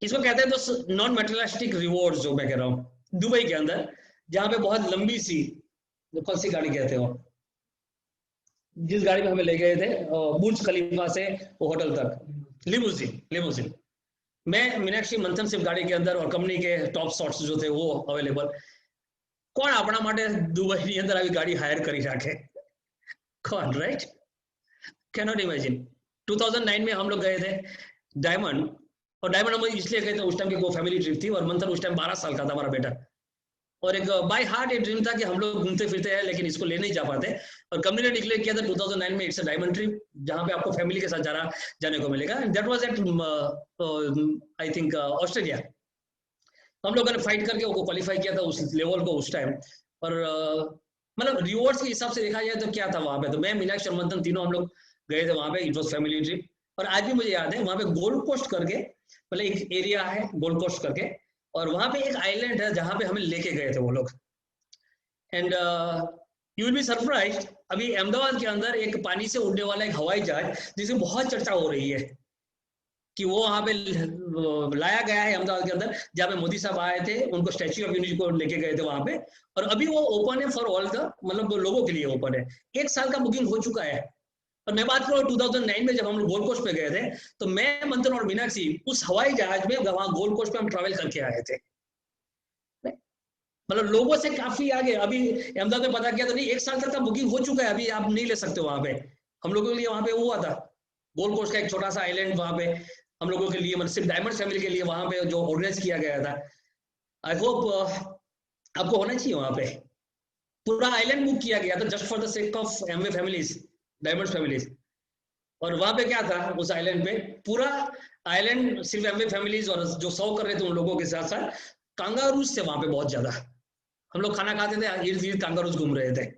इसको कहते हैं तो नॉन मेटेरियलिस्टिक रिवॉर्ड्स, जो मैं कह रहा हूँ दुबई के अंदर, जहां पे बहुत लंबी सी, कौन सी गाड़ी कहते हो, जिस गाड़ी में हमें ले गए थे बुर्ज खलीफा से वो होटल तक, लिमोजिन। मैं मीनाक्षी मंथन सिर्फ गाड़ी के अंदर और कंपनी के टॉप शॉट्स जो थे वो अवेलेबल। कौन अपना माटे दुबई ની અંદર આવી ગાડી હાયર કરી રાખે? कौन, राइट? Can not imagine. 2009 में हम लोग गए थे डायमंड, और डायमंड हम इसलिए गए थे उस टाइम की वो फैमिली ट्रिप थी, और मंथन उस टाइम 12 साल का था हमारा बेटा, और एक बाय हार्ट एक ड्रीम था कि हम लोग घूमते फिरते हैं लेकिन इसको ले नहीं जा पाते, और कंपनी ने डिक्लेयर किया था 2009 में इट्स अ डायमंड ट्रिप जहां पे आपको फैमिली के साथ जाने को मिलेगा। That was at I think Australia. हम लोगों ने फाइट करके वो क्वालिफाई किया था उस लेवल को उस टाइम। और मतलब रिवॉर्ड्स के हिसाब से देखा जाए तो क्या था वहां पे, तो मैं मीनाक्षी और मंथन तीनों हम लोग गए थे वहां पे, इट वाज फैमिली ट्रिप। और आज भी मुझे याद है वहां पे गोल्ड कोस्ट करके, मतलब एक एरिया है गोल्ड कोस्ट करके, और वहां पे एक आइलैंड है जहां पे हमें लेके गए थे वो लोग। And you will be surprised, अभी अहमदाबाद के अंदर एक पानी से उड़ने वाला एक हवाई जहाज जिसकी बहुत चर्चा हो रही है कि वो वहां पे लाया गया है अहमदाबाद के अंदर, जहाँ पे मोदी साहब आए थे, उनको स्टैच्यू ऑफ यूनिटी को लेके गए थे वहां पे, और अभी वो ओपन है फॉर ऑल का, मतलब लोगों के लिए ओपन है। 1 साल का बुकिंग हो चुका है। और मैं बात करूँ 2009 में जब हम लोग गोल्ड कोस्ट पे गए थे, तो मैं, मंथन और मीनाक्षी उस हवाई जहाज में वहां गोल्ड कोस्ट पे हम ट्रैवल करके आए थे। मतलब लोगों से काफी आगे। अभी अहमदाबाद में पता किया तो नहीं, 1 साल तक का बुकिंग हो चुका है, अभी आप नहीं ले सकते वहां पे। हम लोगों के लिए वहां पे हुआ था गोल्ड कोस्ट का एक छोटा सा आइलैंड, वहां पे हम लोगों के लिए, मतलब सिर्फ डायमंड फैमिली के लिए वहां पे जो ऑर्गेनाइज किया गया था। आई होप आपको होना चाहिए वहां पे। पूरा आइलैंड बुक किया गया था just for the sake of Amway families, diamond families. और वहां पे क्या था, उस आइलैंड पे पूरा आइलैंड सिर्फ एमवे फैमिलीज, और जो सर्व कर रहे थे उन लोगों के साथ साथ कांगारूज थे वहां पे बहुत ज्यादा। हम लोग खाना खाते थे, इर्द गिर्द कांगारूज घूम रहे थे।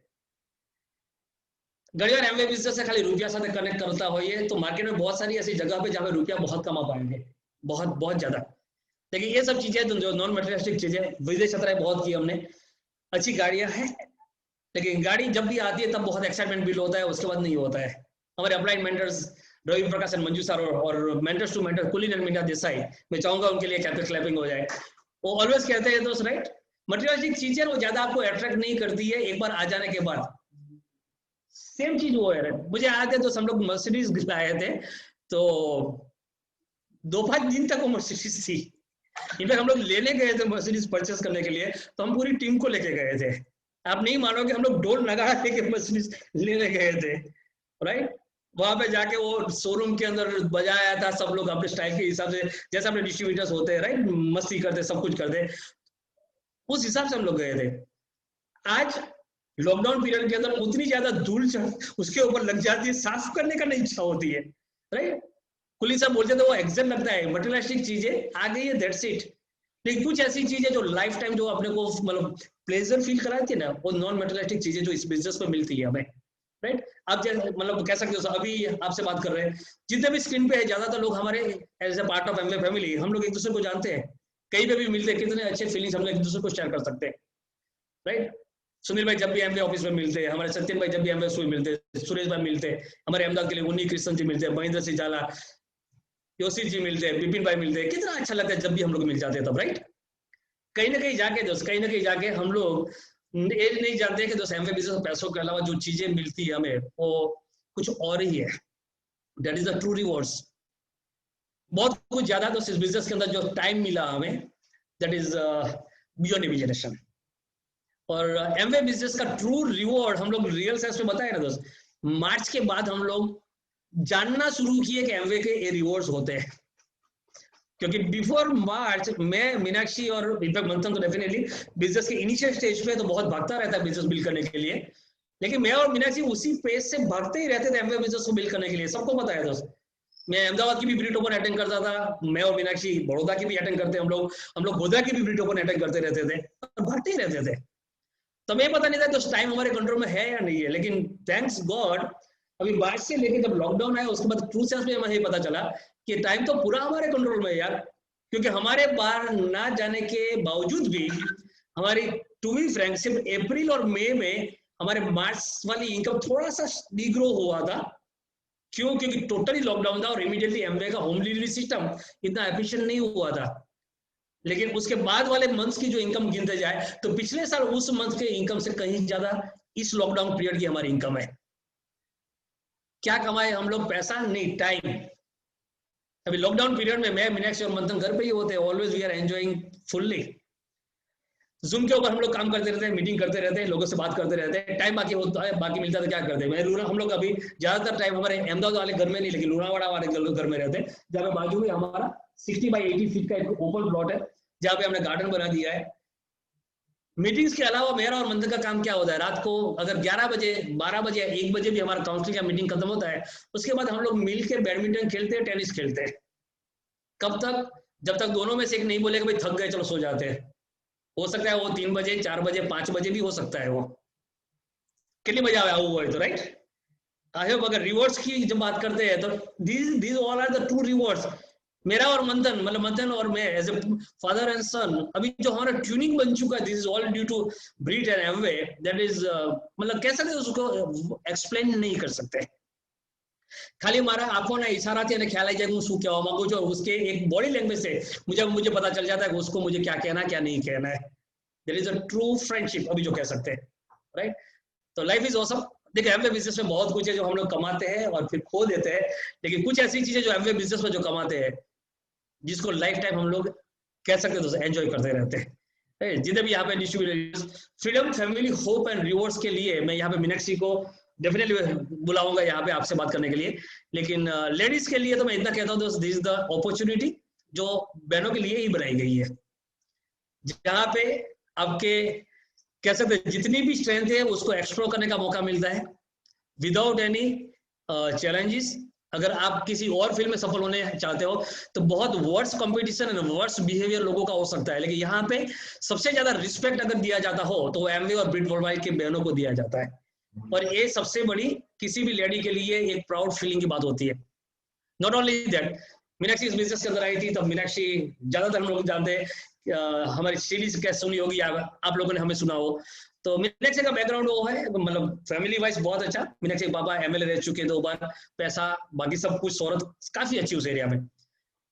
घड़ी एमवे बिजनेस से खाली रुपया साथ कनेक्ट करता होइए तो मार्केट में बहुत सारी ऐसी जगह पे जहाँ पे रुपया बहुत कमा पाएंगे, बहुत बहुत ज्यादा। लेकिन ये सब चीजें जो नॉन मटेरियलिस्टिक चीजें, विदेश यात्राएं बहुत की हमने, अच्छी गाड़ियां हैं, लेकिन गाड़ी जब भी आती है तब बहुत एक्साइटमेंट फील होता है, उसके बाद नहीं होता है। हमारे applied mentors Ravi Prakash and Manju sir और mentors to mentor Kulin and Meena Desai, मैं चाहूंगा उनके लिए कैपिटल क्लैपिंग हो जाए। वो ऑलवेज कहते हैं दोस्त, राइट, मटेरियलिस्टिक चीजें वो ज्यादा आपको अट्रैक्ट नहीं करती है एक बार आ जाने के बाद। सेम चीज वो है। मुझे याद है तो हम लोग मर्सिडीज आए थे, तो 2-5 दिन तक वो मर्सिडीज थी। इनफैक्ट हम लोग लेने गए थे मर्सिडीज परचेस करने के लिए, तो हम पूरी टीम को लेके गए थे। आप नहीं मानोगे, हम लोग ढोल नगाड़ा लेके मर्सिडीज लेने गए थे, राइट। वहां पे जाके वो शोरूम के अंदर बजाया था, सब लोग अपने स्टाइल के हिसाब से, जैसे अपने डिस्ट्रीब्यूटर्स होते हैं, राइट, मस्ती करते, सब कुछ करते, उस हिसाब से हम लोग गए थे। आज लॉकडाउन पीरियड के अंदर उतनी ज्यादा धूल उसके ऊपर लग जाती है, साफ करने का नहीं इच्छा होती है, राइट। कुली साहब बोलते थे वो एग्जाम लगता है, मटेरियलिस्टिक चीजें आ गई है, दैट्स इट। लेकिन कुछ ऐसी चीजें जो लाइफ टाइम जो अपने को मतलब प्लेजर फील कराती है ना, वो नॉन मटेरियलिस्टिक चीजें जो इस बिजनेस में मिलती है हमें, राइट। आप मतलब कह सकते हो, अभी आपसे बात कर रहे हैं, जितने भी स्क्रीन पे है ज्यादातर लोग हमारे as a part of Amway family, हम लोग एक दूसरे को जानते हैं, कहीं पे भी मिलते हैं, कितने अच्छे फीलिंग्स हम लोग एक दूसरे को शेयर कर सकते हैं, राइट। सुनील भाई जब भी एमवे ऑफिस में मिलते हैं, हमारे सत्यन भाई जब भी एमवे में मिलते हैं, सुरेश भाई मिलते हैं, हमारे अहमदाबाद के लिए उन्नी कृष्ण जी मिलते हैं, महेंद्र सिंह जाला, योशी जी मिलते हैं, विपिन भाई मिलते हैं, कितना अच्छा लगता है जब भी हम लोग मिल जाते हैं तब, राइट। कहीं ना कहीं जाके दोस्त, कहीं ना कहीं जाके हम लोग ये नहीं जानते कि दोस्त एमवे बिजनेस पैसों के अलावा जो चीजें मिलती है हमें वो कुछ और ही है। That is the true rewards. बहुत कुछ ज्यादा दोस्त इस बिजनेस के अंदर जो टाइम मिला हमें, दैट इज बियॉन्ड इमेजिनेशन। और एमवे बिजनेस का ट्रू रिवॉर्ड हम लोग रियल सेंस में बताए ना दोस्त, मार्च के बाद हम लोग जानना शुरू किए कि एमवे के ये रिवॉर्ड्स होते हैं। क्योंकि बिफोर मार्च मैं, मीनाक्षी और इनफैक्ट मंथन तो डेफिनेटली बिजनेस के इनिशियल स्टेज पे तो बहुत भागता रहता है बिजनेस बिल्ड करने के लिए, लेकिन मैं और मीनाक्षी उसी पेस से भागते ही रहते थे एमवे बिजनेस को बिल्ड करने के लिए। सबको पता है दोस्त, मैं अहमदाबाद की भी ब्रीट ओपन अटेंड करता था, मैं और मीनाक्षी बड़ौदा की भी अटेंड करते, हम लोग गोदा की भी ब्रीट ओपन अटेंड करते रहते थे, भागते ही रहते थे। तो हमें पता नहीं था तो टाइम हमारे कंट्रोल में है या नहीं है, लेकिन थैंक्स गॉड अभी मार्च से लेके जब लॉकडाउन आया उसके बाद ट्रू सेंस में हमें पता चला कि टाइम तो पूरा हमारे कंट्रोल में है यार। क्योंकि हमारे बाहर ना जाने के बावजूद भी हमारी, टू बी फ्रैंक, सिर्फ अप्रैल और मई में हमारे मार्च वाली इनकम थोड़ा सा डिग्रो हुआ था। क्यों? क्योंकि टोटली लॉकडाउन था और इमीडिएटली एमवे का होम डिलीवरी सिस्टम इतना एफिशिएंट नहीं हुआ था। लेकिन उसके बाद वाले मंथ्स की जो इनकम गिनते जाए तो पिछले साल उस मंथ के इनकम से कहीं ज्यादा इस लॉकडाउन पीरियड की हमारी इनकम है। क्या कमाए हम लोग? पैसा नहीं, टाइम। अभी लॉकडाउन पीरियड में मैं, मीनाक्षी और मंथन घर पे ही होते हैं, always we are enjoying fully. Zoom के ऊपर हम लोग काम करते रहते हैं, मीटिंग करते रहते हैं, लोगों से बात करते रहते हैं, टाइम बाकी होता है, बाकी मिलता है तो क्या करते हैं। हम लोग अभी ज्यादातर टाइम हमारे अहमदाबाद वाले घर में नहीं, लेकिन लुणावाड़ा वाले घर में रहते हैं, जहाँ पे बाजू में हमारा 60 बाई 80 फीट का एक ओपन प्लॉट है, जहाँ पे हमने गार्डन बना दिया है। मीटिंग्स के अलावा मेरा और मंथन का काम क्या होता है, रात को अगर 11 बजे 12 बजे 1 बजे भी हमारा काउंसलिंग या मीटिंग खत्म होता है, उसके बाद हम लोग मिलकर बैडमिंटन खेलते हैं, टेनिस खेलते हैं। कब तक? जब तक दोनों में से एक नहीं बोलेगा भाई थक गए चलो सो जाते हैं। हो सकता है वो 3 बजे 4 बजे 5 बजे भी हो सकता है। वो कितनी मजा आया हुआ है तो, राइट। आई होप अगर रिवॉर्ड्स की जब बात करते हैं तो these all are the true rewards। मेरा और मंथन, मतलब मंथन और मैं as a father and son, अभी जो हमारा ट्यूनिंग बन चुका है, this is all due to Britt and Amway. That is मतलब कह सकते हैं, उसको एक्सप्लेन नहीं कर सकते। खाली हमारा आंखों ने इशारा थी ख्याल आई जाए શું કહેવા માંગુ છું, उसके एक बॉडी लैंग्वेज से मुझे पता चल जाता है कि उसको मुझे क्या कहना क्या नहीं कहना है। There is a true friendship, अभी जो कह सकते हैं, राइट। तो लाइफ इज ऑसम। देखिए एमवे बिजनेस में बहुत कुछ है जो हम लोग कमाते हैं और फिर खो देते हैं, लेकिन कुछ ऐसी चीजें जो एमवे बिजनेस में जो कमाते हैं जिसको लाइफ टाइम हम लोग कह सकते हैं एंजॉय करते रहते हैं। जितने भी यहाँ पे distributors, freedom family hope and rewards के लिए मैं यहाँ पे मीनाक्षी को डेफिनेटली बुलाऊंगा यहाँ पे आपसे बात करने के लिए। लेकिन लेडीज के लिए तो मैं इतना कहता हूँ दोस्त, दिस इज द अपॉर्चुनिटी जो बहनों के लिए ही बनाई गई है, जहाँ पे आपके कह सकते हैं जितनी भी स्ट्रेंथ है उसको एक्सप्लोर करने का मौका मिलता है विदाउट एनी चैलेंजेस। अगर आप किसी और फील्ड में सफल होने चाहते हो तो बहुत worse competition and worse behaviour लोगों का हो सकता है, लेकिन यहाँ पे सबसे ज्यादा रिस्पेक्ट अगर दिया जाता हो तो वो एमवे और ब्रिट वर्ल्डवाइड की बहनों को दिया जाता है। और ये सबसे बड़ी किसी भी लेडी के लिए एक प्राउड फीलिंग की बात होती है। नॉट ओनली दैट, मीनाक्षी इस बिजनेस के अंदर आई थी तब मीनाक्षी, ज्यादातर हम लोग जानते हैं हमारी सीरीज कैसे सुनी होगी, आप लोगों ने हमें सुना हो, तो मीनाक्षी का बैकग्राउंड वो है, मतलब फैमिली वाइज बहुत अच्छा। मीनाक्षी के पापा एमएलए रह चुके 2 बार, पैसा बाकी सब कुछ शोहरत काफी अच्छी उस एरिया में।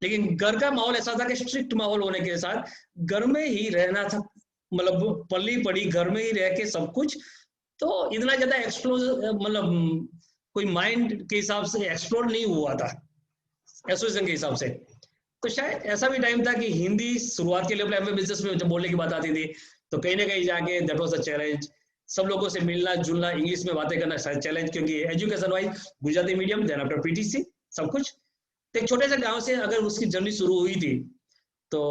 लेकिन घर का माहौल ऐसा था कि स्ट्रिक्ट माहौल होने के साथ घर में ही रहना था, मतलब पली पड़ी घर में ही रह के सब कुछ, तो इतना ज्यादा एक्सप्लोर मतलब कोई माइंड के हिसाब से एक्सप्लोर नहीं हुआ था एसोसिएशन के हिसाब से। तो शायद ऐसा भी टाइम था कि हिंदी शुरुआत के लिए एमवे बिजनेस में जब बोलने की बात आती थी तो कहीं ना कहीं जाके दैट वाज अ चैलेंज। सब लोगों से मिलना जुलना, इंग्लिश में बातें करना शायद चैलेंज, क्योंकि education wise Gujarati medium, then after PTC सब कुछ। तो एक छोटे से गांव से अगर उसकी जर्नी शुरू हुई थी तो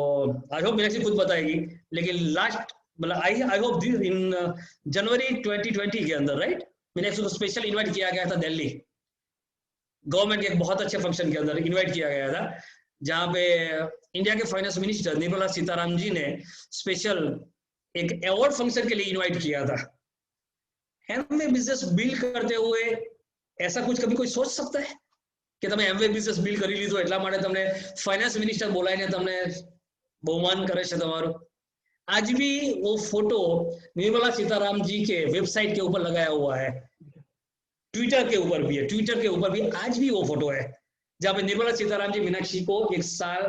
आई होप मीनाक्षी खुद बताएगी, लेकिन लास्ट मतलब आई होप इन जनवरी 2020 के अंदर, राइट, मीनाक्षी को स्पेशल इनवाइट किया गया था दिल्ली। गवर्नमेंट के एक बहुत अच्छे फंक्शन के अंदर इनवाइट किया गया था, जहां पे इंडिया के फाइनेंस मिनिस्टर निर्मला सीतारामन जी ने स्पेशल एक अवार्ड फंक्शन के लिए इनवाइट किया था। एमवे बिजनेस बिल्ड करते हुए ऐसा कुछ कभी कोई सोच सकता है कि તમે એમવે બિઝનેસ બિલ્ડ કરી લીધો એટલા માટે તમને ફાઇનાન્સ મિનિસ્ટર બોલાવીને તમને બહુમાન કરે છે તમારું? आज भी वो फोटो निर्मला सीताराम जी के वेबसाइट के ऊपर लगाया हुआ है, ट्विटर के ऊपर भी है, ट्विटर के ऊपर भी आज भी वो फोटो है जहां पे निर्मला सीताराम जी मीनाक्षी को एक साल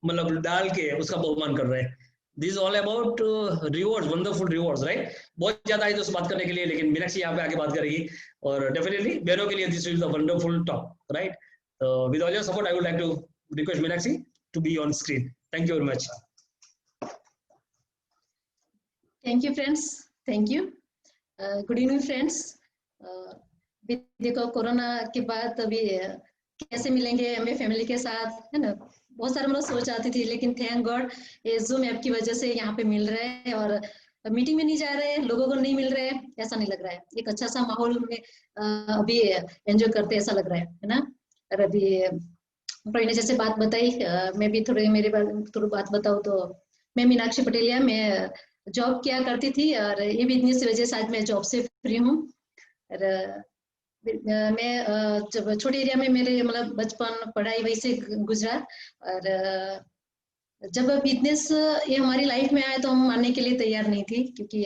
मतलब डाल के उसका बहुमान कर रहे हैं। This all about rewards, wonderful rewards, right? बहुत ज्यादा है दोस्त बात करने के लिए, लेकिन मीनाक्षी यहाँ पे आगे बात करेगी और डेफिनेटली बहनों के लिए this is the wonderful talk, right? With all your support I would like to request Meenakshi to be on screen. Thank you very much. Thank you, friends. Thank you. Good evening, friends. देखो कोरोना के बाद अभी कैसे मिलेंगे एमवे फैमिली के साथ, है ना? बहुत सारे मतलब सोच आती थी, लेकिन थैंक गॉड ये जूम ऐप की वजह से यहाँ पे मिल रहे हैं और मीटिंग में नहीं जा रहे हैं, लोगों को नहीं मिल रहे हैं, ऐसा नहीं लग रहा है। एक अच्छा सा माहौल में अभी एंजॉय करते ऐसा लग रहा है ना? और अभी प्रवीण ने जैसे बात बताई, मैं भी थोड़ी बात बताऊँ तो मैं मीनाक्षी पटेलिया, मैं जॉब किया करती थी और ये बिजनेस की वजह से आज मैं जॉब से फ्री हूँ। मैं जब छोटे एरिया में मेरे मतलब बचपन पढ़ाई वही से गुजरा और जब बिजनेस ये हमारी लाइफ में आया तो हम मानने के लिए तैयार नहीं थी, क्योंकि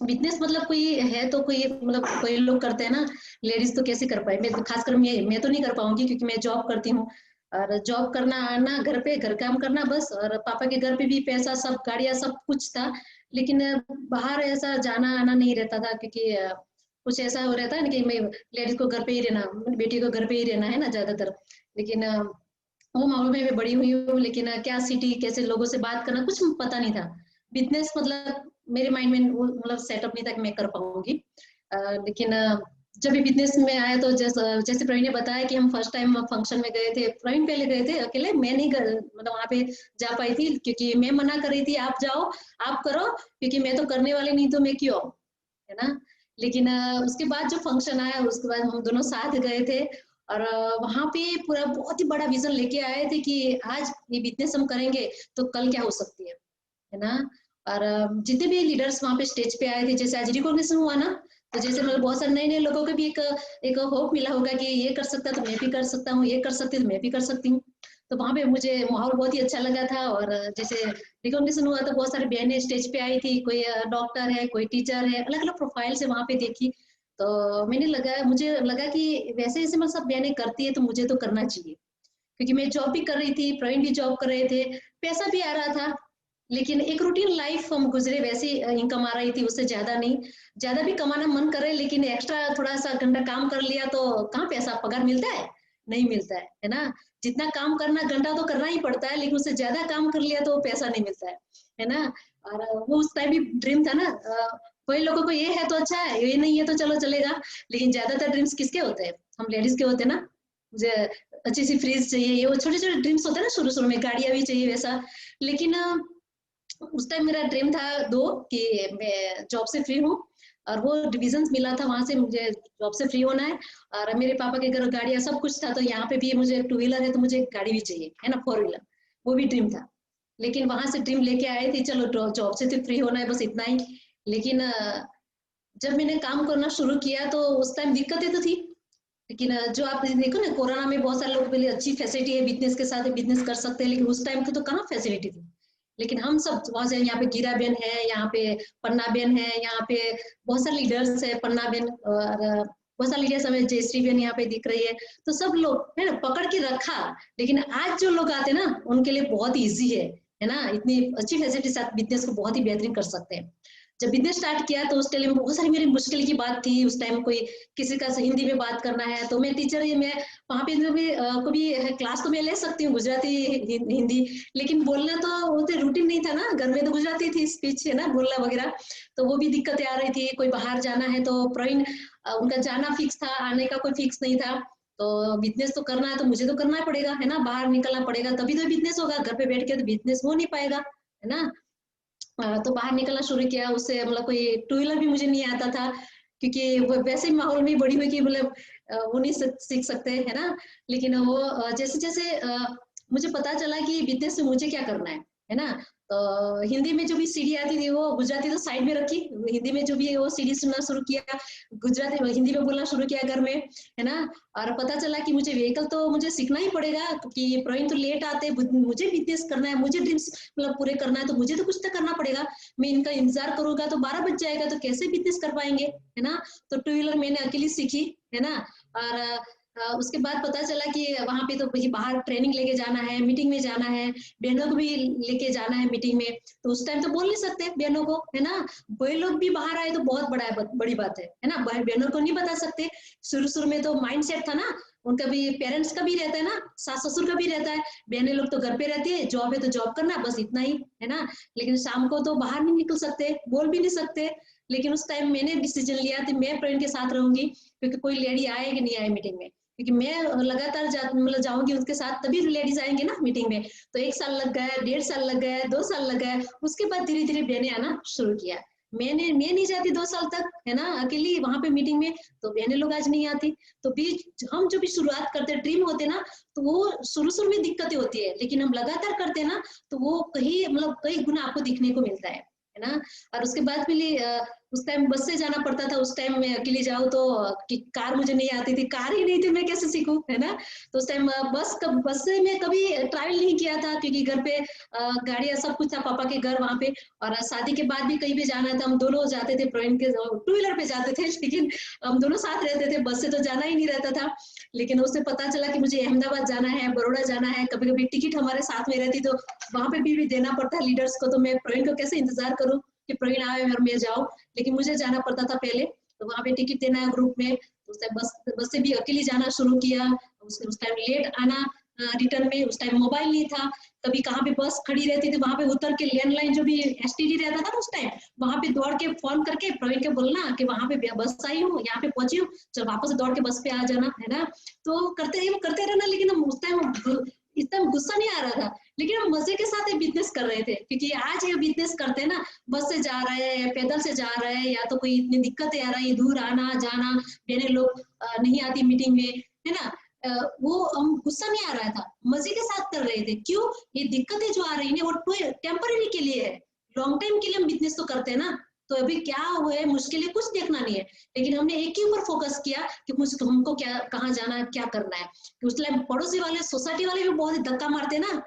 बिजनेस मतलब कोई है तो कोई मतलब कोई लोग करते हैं ना, लेडीज तो कैसे कर पाए, मैं खासकर मैं तो नहीं कर पाऊंगी क्योंकि मैं जॉब करती हूँ और जॉब करना, आना, घर पे घर काम करना बस, और पापा के घर पे भी पैसा, सब गाड़ियां, सब कुछ था, लेकिन बाहर ऐसा जाना आना नहीं रहता था, क्योंकि कुछ ऐसा हो रहता है ना कि मैं लेडीज को घर पे ही रहना, बेटी को घर पे ही रहना है ना ज्यादातर। लेकिन वो माहौल में मैं बड़ी हुई हूँ, लेकिन क्या सिटी, कैसे लोगों से बात करना, कुछ पता नहीं था। बिजनेस मतलब मेरे माइंड में मतलब सेटअप नहीं था कि मैं कर पाऊंगी। लेकिन जब भी बिजनेस में आया तो जैसे प्रवीण ने बताया कि हम फर्स्ट टाइम फंक्शन में गए थे, प्रवीण पहले गए थे अकेले, मैं नहीं मतलब वहाँ पे जा पाई थी क्योंकि मैं मना कर रही थी आप जाओ आप करो, क्योंकि मैं तो करने वाली नहीं तो मैं क्यों, है ना? लेकिन उसके बाद जो फंक्शन आया उसके बाद हम दोनों साथ गए थे और वहाँ पे पूरा बहुत ही बड़ा विजन लेके आए थे कि आज ये बिजनेस हम करेंगे तो कल क्या हो सकती है ना? और जितने भी लीडर्स वहाँ पे स्टेज पे आए थे, जैसे आज रिकॉग्निशन हुआ ना, तो जैसे मतलब बहुत सारे नए नए लोगों को भी एक होप मिला होगा कि ये कर सकता तो मैं भी कर सकता हूँ, ये कर सकती तो मैं भी कर सकती हूँ। तो वहाँ पे मुझे माहौल बहुत ही अच्छा लगा था। और जैसे रिकॉग्निशन हुआ तो बहुत सारी बहनें स्टेज पे आई थी, कोई डॉक्टर है, कोई टीचर है, अलग अलग प्रोफाइल से वहाँ पे देखी। तो मुझे लगा कि वैसे ऐसे मतलब सब बहनें करती है तो मुझे तो करना चाहिए, क्योंकि मैं जॉब भी कर रही थी, प्रवीण भी जॉब कर रहे थे, पैसा भी आ रहा था, लेकिन एक रूटीन लाइफ हम गुजरे, वैसे इनकम आ रही थी, उससे ज्यादा नहीं। ज्यादा भी कमाना मन कर रहे, लेकिन एक्स्ट्रा थोड़ा सा घंटा काम कर लिया तो कहाँ पैसा पगार मिलता है, नहीं मिलता है ना? जितना काम करना घंटा तो करना ही पड़ता है, लेकिन उससे ज्यादा काम कर लिया तो पैसा नहीं मिलता है ना? और वो उस टाइम भी ड्रीम था ना, कोई लोगों को ये है तो अच्छा है, ये नहीं है तो चलो चलेगा, लेकिन ज्यादातर ड्रीम्स किसके होते हैं? हम लेडीज के होते हैं ना। मुझे अच्छी सी फ्रिज चाहिए, ये वो छोटे छोटे ड्रीम्स होते हैं ना, शुरू शुरू में गाड़ियां भी चाहिए वैसा। लेकिन उस टाइम मेरा ड्रीम था कि मैं जॉब से फ्री हूँ और वो डिविजन मिला था, वहां से मुझे जॉब से फ्री होना है। और मेरे पापा के घर गाड़ियां सब कुछ था, तो यहाँ पे भी मुझे 2 व्हीलर है तो मुझे गाड़ी भी चाहिए, है ना, 4 व्हीलर, वो भी ड्रीम था। लेकिन वहां से ड्रीम लेके आए थे, चलो जॉब से तो फ्री होना है, बस इतना ही। लेकिन जब मैंने काम करना शुरू किया तो उस टाइम दिक्कतें तो थी, लेकिन जो आप देखो ना, कोरोना में बहुत सारे लोग पहले अच्छी फैसिलिटी है, बिजनेस के साथ बिजनेस कर सकते हैं, लेकिन उस टाइम तो कहाँ फैसिलिटी थी। लेकिन हम सब वहां से, यहाँ पे गीरा बेन है, यहाँ पे पन्ना बेन है, यहाँ पे बहुत सारे लीडर्स है, पन्ना बेन और बहुत सारे लीडर्स, हमें जयश्री बेन यहाँ पे दिख रही है, तो सब लोग है ना पकड़ के रखा। लेकिन आज जो लोग आते हैं ना, उनके लिए बहुत ईजी है ना, इतनी अच्छी फैसिलिटी के साथ बिजनेस को बहुत ही बेहतरीन कर सकते हैं। जब बिजनेस स्टार्ट किया तो उस टाइम में बहुत सारी मेरी मुश्किल की बात थी। उस टाइम कोई किसी का हिंदी में बात करना है तो मैं टीचर, मैं वहाँ पे भी कभी क्लास तो मैं ले सकती हूँ गुजराती हिंदी, लेकिन बोलना तो वो तो रूटीन नहीं था ना, घर में तो गुजराती थी स्पीच, है ना, बोलना वगैरह, तो वो भी दिक्कतें आ रही थी। कोई बाहर जाना है तो प्रवीण उनका जाना फिक्स था, आने का कोई फिक्स नहीं था। तो बिजनेस तो करना है तो मुझे तो करना पड़ेगा, है ना, बाहर निकलना पड़ेगा तभी तो बिजनेस होगा, घर पे बैठ के तो बिजनेस हो नहीं पाएगा, है ना। तो बाहर निकलना शुरू किया, उससे मतलब कोई 2 व्हीलर भी मुझे नहीं आता था, क्योंकि वो वैसे ही माहौल में बड़ी हुई कि मतलब वो नहीं सीख सकते, है ना। लेकिन वो जैसे जैसे मुझे पता चला कि बिजनेस में मुझे क्या करना है ना। तो हिंदी में जो भी सीडी आती थी वो गुजराती तो साइड में रखी, हिंदी में जो भी वो सीडी सुनना शुरू किया, गुजराती हिंदी में बोलना शुरू किया घर में, है ना। और पता चला कि मुझे व्हीकल तो मुझे सीखना ही पड़ेगा, क्योंकि प्रवीण तो लेट आते, मुझे बिजनेस करना है, मुझे ड्रीम्स मतलब पूरे करना है, तो मुझे तो कुछ तो करना पड़ेगा। मैं इनका इंतजार करूंगा तो 12 बज जाएगा, तो कैसे बिजनेस कर पाएंगे, है ना। तो टू व्हीलर मैंने अकेली सीखी, है ना। और उसके बाद पता चला कि वहां पे तो बाहर ट्रेनिंग लेके जाना है, मीटिंग में जाना है, बहनों को भी लेके जाना है मीटिंग में, तो उस टाइम तो बोल नहीं सकते बहनों को, है ना। कोई लोग भी बाहर आए तो बहुत बड़ी बात है ना, बहनों को नहीं बता सकते। शुरू में तो माइंड सेट था ना, उनका भी, पेरेंट्स का भी रहता है ना, सास ससुर का भी रहता है, बहनें लोग तो घर पे रहती है, जॉब है तो जॉब करना, बस इतना ही, है ना। लेकिन शाम को तो बाहर नहीं निकल सकते, बोल भी नहीं सकते। लेकिन उस टाइम मैंने डिसीजन लिया कि मैं प्रवीण के साथ रहूंगी, क्योंकि कोई लेडी आए कि नहीं आए मीटिंग में, क्योंकि मैं लगातार मतलब जाऊंगी उसके साथ, तभी लेडीज आएंगे ना मीटिंग में। तो 1 साल लग गया, 1.5 साल लग गया, 2 साल लग गया, उसके बाद धीरे धीरे बहनें आना शुरू किया। मैं नहीं जाती 2 साल तक, है ना, अकेली वहां पे मीटिंग में, तो बहनें लोग आज नहीं आती। तो बीच हम जो भी शुरुआत करते, ड्रीम होते ना, तो वो शुरू में दिक्कतें होती है, लेकिन हम लगातार करते हैं ना, तो वो कहीं मतलब कई गुना आपको दिखने को मिलता है ना। और उसके बाद फिर उस टाइम बस से जाना पड़ता था, उस टाइम मैं अकेली जाऊँ तो कार मुझे नहीं आती थी, कार ही नहीं थी, मैं कैसे सीखूं, है ना। तो उस टाइम बस से मैं कभी ट्रैवल नहीं किया था, क्योंकि घर पे गाड़ियां सब कुछ था, पापा के घर वहां पे। और शादी के बाद भी कहीं भी जाना था, हम दोनों जाते थे, प्रवीण के टू व्हीलर पे जाते थे, लेकिन हम दोनों साथ रहते थे, बस से तो जाना ही नहीं रहता था। लेकिन उससे पता चला कि मुझे अहमदाबाद जाना है, बड़ौदा जाना है, कभी कभी टिकट हमारे साथ में रहती तो वहां पे भी देना पड़ता है लीडर्स को, तो मैं प्रवीण को कैसे इंतजार करूँ कि प्रवीण आए और मैं जाऊँ, लेकिन मुझे जाना पड़ता था पहले। तो वहां पे टिकट देना है ग्रुप में, तो उस टाइम बस से भी अकेली जाना शुरू किया। उस टाइम लेट आना रिटर्न में, उस टाइम मोबाइल नहीं था, कभी कहाँ पे बस खड़ी रहती थी, वहां पे उतर के लैंडलाइन जो भी एसटीडी रहता था उस टाइम, वहां पे दौड़ के फोन करके प्रवीण के बोलना कि वहां पे बस आई हूँ, यहाँ पे पहुंची हूँ, चल वापस दौड़ के बस पे आ जाना, है ना। तो करते रहना, लेकिन हम उस टाइम इतना गुस्सा नहीं आ रहा था, लेकिन हम मजे के साथ बिजनेस कर रहे थे, क्योंकि आज ये बिजनेस करते हैं ना, बस से जा रहे हैं, पैदल से जा रहे हैं, या तो कोई इतनी दिक्कतें आ रही है, दूर आना जाना, बहने लोग नहीं आती मीटिंग में, है ना। वो हम गुस्सा नहीं आ रहा था, मजे के साथ कर रहे थे। क्यों? ये दिक्कतें जो आ रही है वो टेम्पररी के लिए है, लॉन्ग टाइम के लिए हम बिजनेस तो करते हैं ना। तो अभी क्या हुए, मुश्किलें कुछ देखना नहीं है, लेकिन हमने एक ही ऊपर फोकस किया कि हमको क्या, कहाँ जाना है, क्या करना है। कि उस टाइम पड़ोसी वाले, सोसाइटी वाले भी बहुत धक्का मारते हैं ना,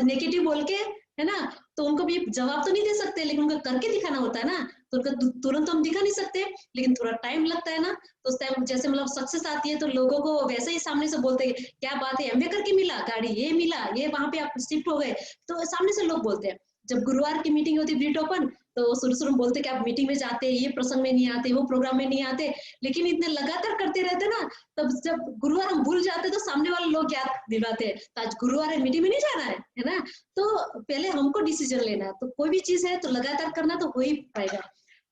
नेगेटिव बोल के, है ना। तो उनको भी जवाब तो नहीं दे सकते, लेकिन उनको करके दिखाना होता है ना, तो उनका तुरंत तो हम दिखा नहीं सकते, लेकिन थोड़ा टाइम लगता है ना। तो उस टाइम जैसे मतलब सक्सेस आती है तो लोगों को वैसे ही सामने से बोलते हैं, क्या बात है, एमबीए करके मिला गाड़ी, ये मिला, ये वहां पे आप शिफ्ट हो गए, तो सामने से लोग बोलते हैं। जब गुरुवार की मीटिंग होती ब्रीट ओपन, तो शुरू में बोलते कि आप मीटिंग में जाते, ये प्रसंग में नहीं आते, वो प्रोग्राम में नहीं आते, लेकिन इतने लगातार करते रहते ना, तब जब गुरुवार हम भूल जाते तो सामने वाले लोग याद दिलाते हैं, तो आज गुरुवार है, मीटिंग में नहीं जाना है ना। तो पहले हमको डिसीजन लेना है, तो कोई भी चीज है तो लगातार करना तो हो ही पाएगा।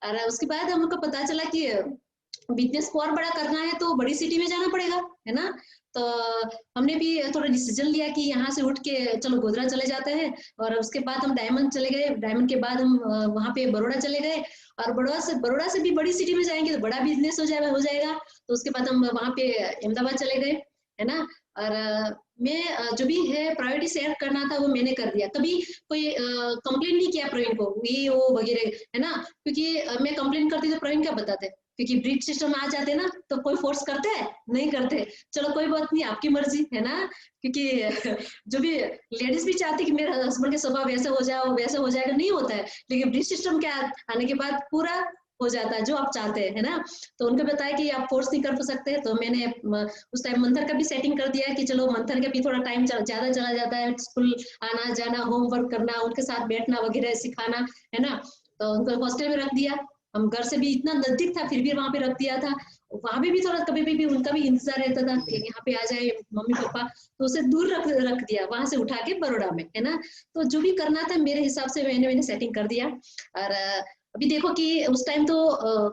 और उसके बाद हमको पता चला कि बिजनेस को और बड़ा करना है तो बड़ी सिटी में जाना पड़ेगा, है ना। तो हमने भी थोड़ा डिसीजन लिया कि यहाँ से उठ के चलो गोधरा चले जाते हैं, और उसके बाद हम डायमंड चले गए, डायमंड के बाद हम वहाँ पे बड़ौदा चले गए, और बड़ौदा से भी बड़ी सिटी में जाएंगे तो बड़ा बिजनेस हो जाएगा। तो उसके बाद हम वहाँ पे अहमदाबाद चले गए, है ना। और मैं जो भी है प्रायोरिटी शेयर करना था वो मैंने कर दिया, कभी कोई कंप्लेन नहीं किया प्रवीण को, ये वो वगैरह, है ना। क्योंकि मैं कंप्लेन करती तो प्रवीण क्या बताते, क्योंकि ब्रीड सिस्टम आ जाते ना तो कोई फोर्स करते हैं, नहीं करते, चलो कोई बात नहीं, आपकी मर्जी, है ना। क्योंकि जो भी लेडीज भी चाहती कि मेरे हस्बैंड के स्वभाव वैसे हो जाओ, वैसे हो जाएगा, नहीं होता है। लेकिन ब्रीड सिस्टम क्या आने के बाद पूरा हो जाता है जो आप चाहते हैं, है ना। तो उनको बताया कि आप फोर्स नहीं कर सकते, तो मैंने उस टाइम मंथन का भी सेटिंग कर दिया कि चलो मंथन का भी थोड़ा टाइम ज्यादा चला जाता है, स्कूल आना जाना, होमवर्क करना, उनके साथ बैठना वगैरह सिखाना, है ना। तो उनको हॉस्टल में रख दिया, हम घर से भी इतना नजदीक था फिर भी वहां पे रख दिया था। वहां पे भी थोड़ा कभी भी उनका भी इंतजार रहता था कि यहाँ पे आ जाए मम्मी पापा, तो उसे दूर रख दिया, वहां से उठा के बड़ौदा में, है ना। तो जो भी करना था मेरे हिसाब से मैंने सेटिंग कर दिया। और अभी देखो कि उस टाइम तो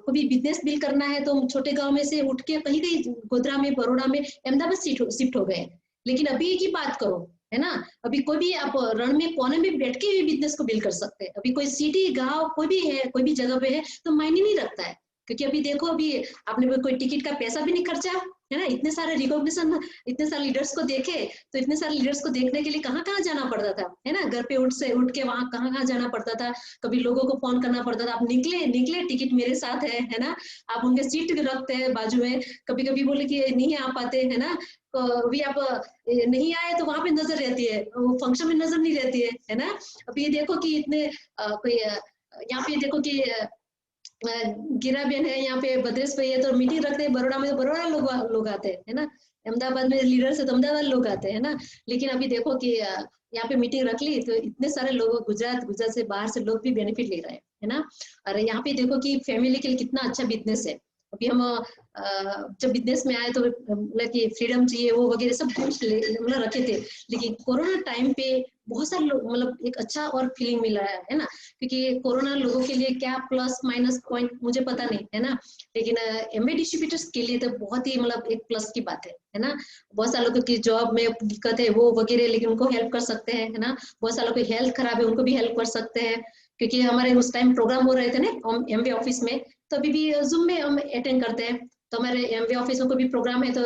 कोई बिजनेस बिल्ड करना है तो हम छोटे गांव में से उठ के कहीं कहीं गोधरा में, बड़ौदा में, अहमदाबाद शिफ्ट हो गए। लेकिन अभी की बात करो, है ना, अभी कोई भी आप रण में कोने में बैठ के भी बिजनेस को बिल्ड कर सकते हैं। अभी कोई सिटी गांव कोई भी है, कोई भी जगह पे है तो मायने नहीं रखता है, क्योंकि अभी देखो, अभी आपने कोई टिकट का पैसा भी नहीं खर्चा, है ना, इतने सारे रिकॉग्निशन, इतने सारे लीडर्स को देखे, तो इतने सारे लीडर्स को देखने के लिए कहाँ कहाँ जाना पड़ता था, है ना, घर पे उठ के वहाँ कहाँ कहाँ जाना पड़ता था, कभी लोगों को फोन करना पड़ता था, आप निकले टिकट मेरे साथ है ना, आप उनके सीट रखते हैं बाजू में, कभी कभी बोले कि नहीं आ पाते, है ना, अभी आप नहीं आए तो वहां पे नजर रहती है, फंक्शन में नजर नहीं रहती है ना। अब ये देखो कि इतने कोई यहाँ पे देखो कि गिरा बहन है, यहाँ पे भद्रेश भाई है, तो मीटिंग रखते हैं बड़ौदा में, तो बड़ौदा लोग आते हैं, है ना, अहमदाबाद में लीडर से तो अहमदाबाद लोग आते हैं ना। लेकिन अभी देखो कि यहाँ पे मीटिंग रख ली तो इतने सारे लोग गुजरात से बाहर से लोग भी बेनिफिट ले रहे हैं, है ना। और यहाँ पे देखो कि फैमिली के लिए कितना अच्छा बिजनेस है। अभी हम जब बिजनेस में आए तो मतलब कि फ्रीडम चाहिए वो वगैरह सब कुछ मतलब रखे थे, लेकिन कोरोना टाइम पे बहुत सारे लोग मतलब एक अच्छा और फीलिंग मिला है ना, क्योंकि कोरोना लोगों के लिए क्या प्लस माइनस पॉइंट मुझे पता नहीं, है ना, लेकिन एमबी डिस्ट्रीब्यूटर्स के लिए तो बहुत ही मतलब एक प्लस की बात है ना। बहुत सारे लोगों की जॉब में दिक्कत है वो वगैरह, लेकिन उनको हेल्प कर सकते हैं, है ना। बहुत सारे लोगों की हेल्थ खराब है उनको भी हेल्प कर सकते हैं, क्योंकि हमारे उस टाइम प्रोग्राम हो रहे थे ना एमबी ऑफिस में, तो अभी भी जूम में हम अटेंड करते हैं। तो हमारे एमबी ऑफिस में कोई भी प्रोग्राम है तो